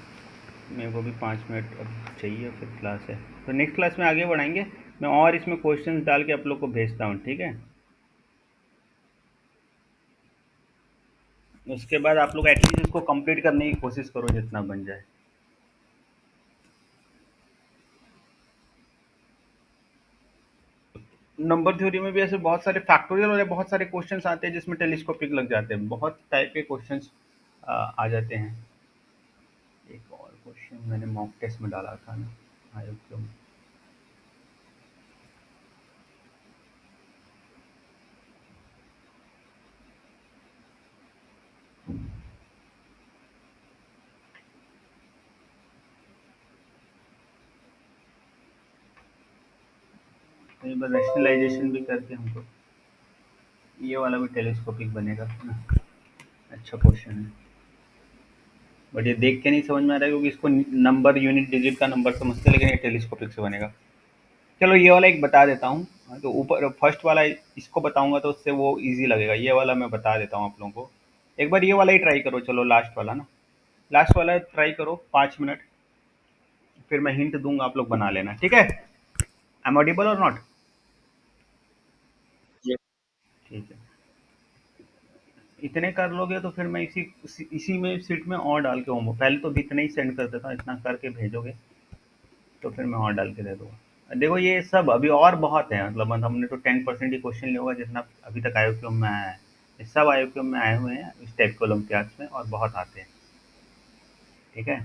मेरे को भी 5 मिनट अब चाहिए, फिर क्लास है। तो नेक्स्ट क्लास में आगे बढ़ाएंगे, मैं और इसमें क्वेश्चंस डाल के आप लोग को भेजता हूँ, ठीक है। उसके बाद आप लोग एटलीस्ट इसको कंप्लीट करने की कोशिश करो जितना बन जाए। नंबर थ्योरी में भी ऐसे बहुत सारे फैक्टोरियल वाले बहुत सारे क्वेश्चंस आते हैं जिसमें टेलीस्कोपिक लग जाते हैं, बहुत टाइप के क्वेश्चंस आ जाते हैं। एक और क्वेश्चन मैंने मॉक टेस्ट में डाला था ना, आयोग क्यों। तो ये बार रैशनलाइजेशन भी करके हमको ये वाला भी टेलीस्कोपिक बनेगा ना। अच्छा क्वेश्चन है, बट ये देख के नहीं समझ में आ रहा है क्योंकि इसको नंबर यूनिट डिजिट का नंबर समझते हैं, लेकिन ये टेलीस्कोपिक से बनेगा। चलो ये वाला एक बता देता हूँ। हाँ, तो ऊपर फर्स्ट वाला इसको बताऊंगा तो उससे वो इजी लगेगा, ये वाला मैं बता देता हूँ आप लोगों को। एक बार ये वाला ही ट्राई करो, चलो लास्ट वाला ना, लास्ट वाला ट्राई करो 5 मिनट, फिर मैं हिंट दूंगा, आप लोग बना लेना, ठीक है। आई एम ऑडिबल और नॉट? Yes. ठीक है। इतने कर लोगे तो फिर मैं इसी में सीट में और डाल के होंगे, पहले तो भी इतने ही सेंड कर देता हूँ, इतना करके भेजोगे तो फिर मैं और डाल के दे दूंगा। देखो ये सब अभी और बहुत है, मतलब हमने तो 10% ही क्वेश्चन लिया होगा जितना अभी तक आईओक्यूएम में आया है। ये सब आईओक्यूएम में आए हुए हैं इस टाइप के ओलंपियाड्स में, और बहुत आते हैं, ठीक है।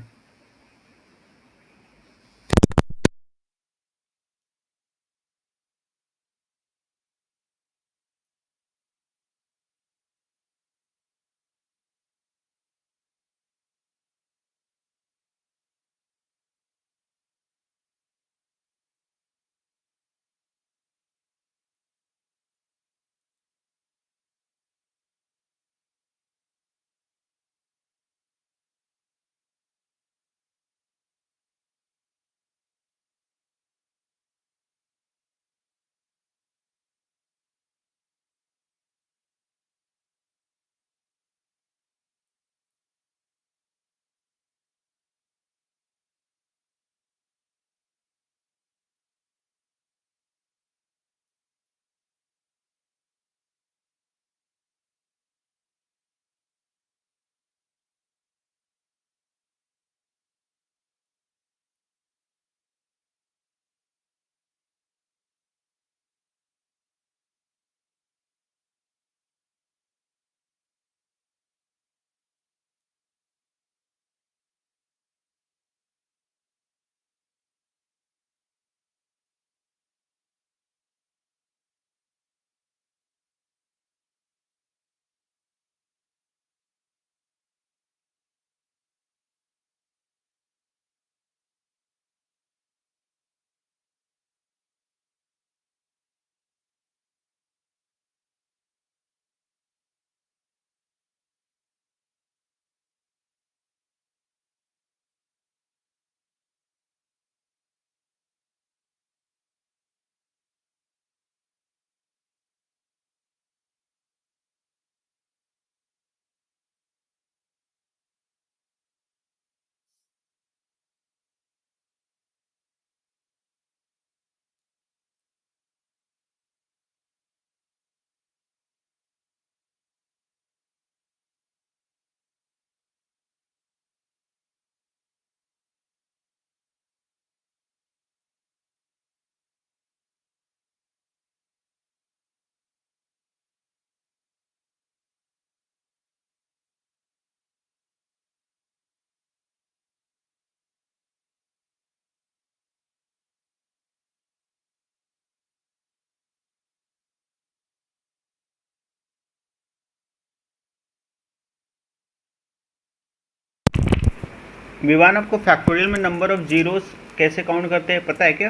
विवान, आपको फैक्टोरियल में नंबर ऑफ जीरोस कैसे काउंट करते हैं पता है क्या?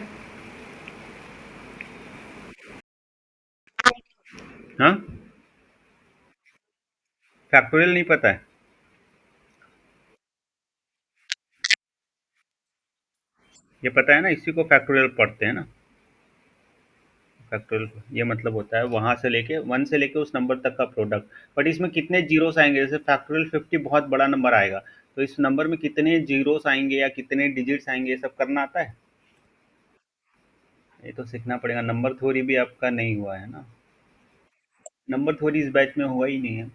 हाँ, फैक्टोरियल नहीं पता है? ये पता है ना, इसी को फैक्टोरियल पढ़ते हैं ना। फैक्टोरियल ये मतलब होता है वहां से लेके 1 से लेके उस नंबर तक का प्रोडक्ट। बट इसमें कितने जीरोस आएंगे? जैसे फैक्टोरियल 50 बहुत बड़ा नंबर आएगा, तो इस नंबर में कितने जीरोस आएंगे या कितने डिजिट्स आएंगे, ये सब करना आता है? ये तो सीखना पड़ेगा। नंबर थ्योरी भी आपका नहीं हुआ है ना? नंबर थ्योरी इस बैच में हुआ ही नहीं है,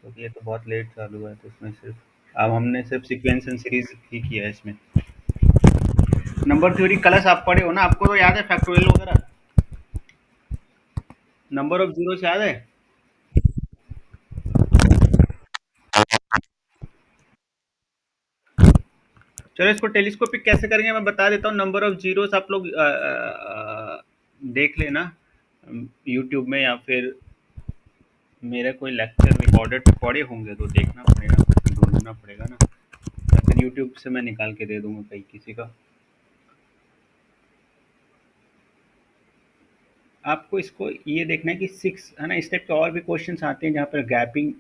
क्योंकि ये तो बहुत लेट चालू हुआ है, तो इसमें सिर्फ अब हमने सिर्फ सीक्वेंस एंड सीरीज ही किया है इसमें। नंबर थ्योरी क्लास आप पढ़े हो ना, आपको तो याद है फैक्टोरियल वगैरह? नंबर ऑफ जीरोस याद है? चलो इसको टेलीस्कोपिक कैसे करेंगे मैं बता देता हूँ। नंबर ऑफ जीरोस आप लोग देख लेना यूट्यूब में, या फिर मेरे कोई लेक्चर रिकॉर्डेड पड़े होंगे तो देखना पड़ेगा, ढूंढना पड़ेगा ना, या फिर यूट्यूब से मैं निकाल के दे दूंगा कहीं किसी का। आपको इसको ये देखना है कि सिक्स है ना, इस टाइप के और भी क्वेश्चंस आते हैं जहाँ पर गैपिंग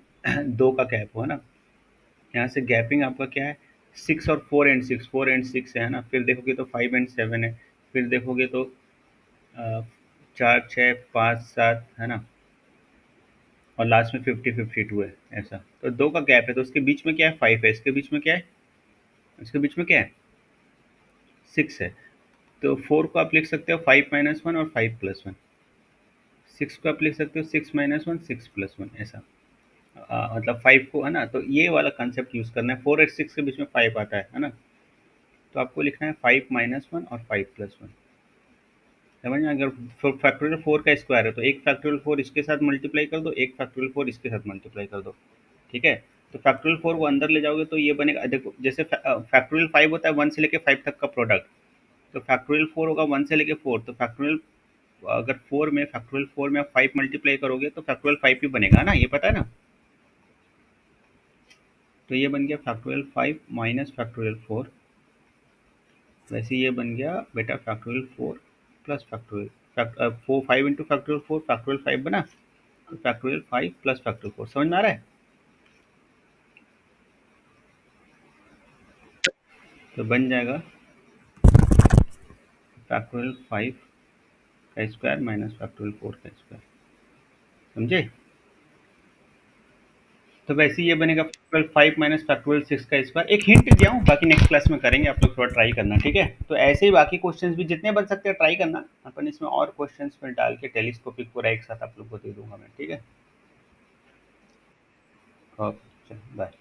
दो का गैप हो, है ना। यहाँ से गैपिंग आपका क्या है? 6 और 4 एंड 6, 4 एंड 6 है ना, फिर देखोगे तो 5 एंड 7 है, फिर देखोगे तो 4 6 5 7 है ना, और लास्ट में 50 52 है। ऐसा तो दो का गैप है, तो उसके बीच में क्या है? 5 है। इसके बीच में क्या है? इसके बीच में क्या है? 6 है। तो 4 को आप लिख सकते हो 5 - 1 और 5 + 1। 6 को आप लिख सकते हो 6 - 1 6 + 1, ऐसा। मतलब 5 को है ना, तो ये वाला कंसेप्ट यूज करना है। 4 और 6 के बीच में 5 आता है ना, तो आपको लिखना है 5 - 1 और 5 + 1। समझ में? अगर फैक्टोरियल 4 का स्क्वायर है तो एक फैक्टोरियल 4 इसके साथ मल्टीप्लाई कर दो, एक फैक्टोरियल 4 इसके साथ मल्टीप्लाई कर दो। ठीक है? तो फैक्टोरियल 4 को अंदर ले जाओगे तो ये बनेगा, देखो जैसे फैक्टोरियल 5 होता है 1 से लेके 5 तक का प्रोडक्ट, तो फैक्टोरियल 4 होगा 1 से लेके 4, तो फैक्टोरियल अगर 4 में फैक्टोरियल 4 में आप 5 मल्टीप्लाई करोगे तो फैक्टोरियल 5 ही बनेगा ना, ये पता है ना। तो ये बन गया फैक्टोरियल 5 माइनस फैक्टोरियल 4। वैसे ये बन गया बेटा factorial 4 plus factorial 4, 5 into factorial 4 factorial 5 बना, तो फैक्टोरियल 5 प्लस फैक्टोरियल 4। समझ में आ रहा है? तो बन जाएगा फैक्टोरियल 5 का स्क्वायर माइनस फैक्टोरियल 4 का स्क्वायर। समझे? तो वैसे ये बनेगा फैक्टोरियल 5 माइनस फैक्टोरियल 6 का स्क्वायर। एक हिंट दिया हूँ, बाकी नेक्स्ट क्लास में करेंगे, आप लोग थोड़ा ट्राई करना, ठीक है? तो ऐसे ही बाकी क्वेश्चंस भी जितने बन सकते हैं ट्राई करना। अपन इसमें और क्वेश्चंस में डाल के टेलीस्कोपिक पूरा एक साथ आप लोग को दे दूंगा मैं, ठीक है? ओके, चलो बाय।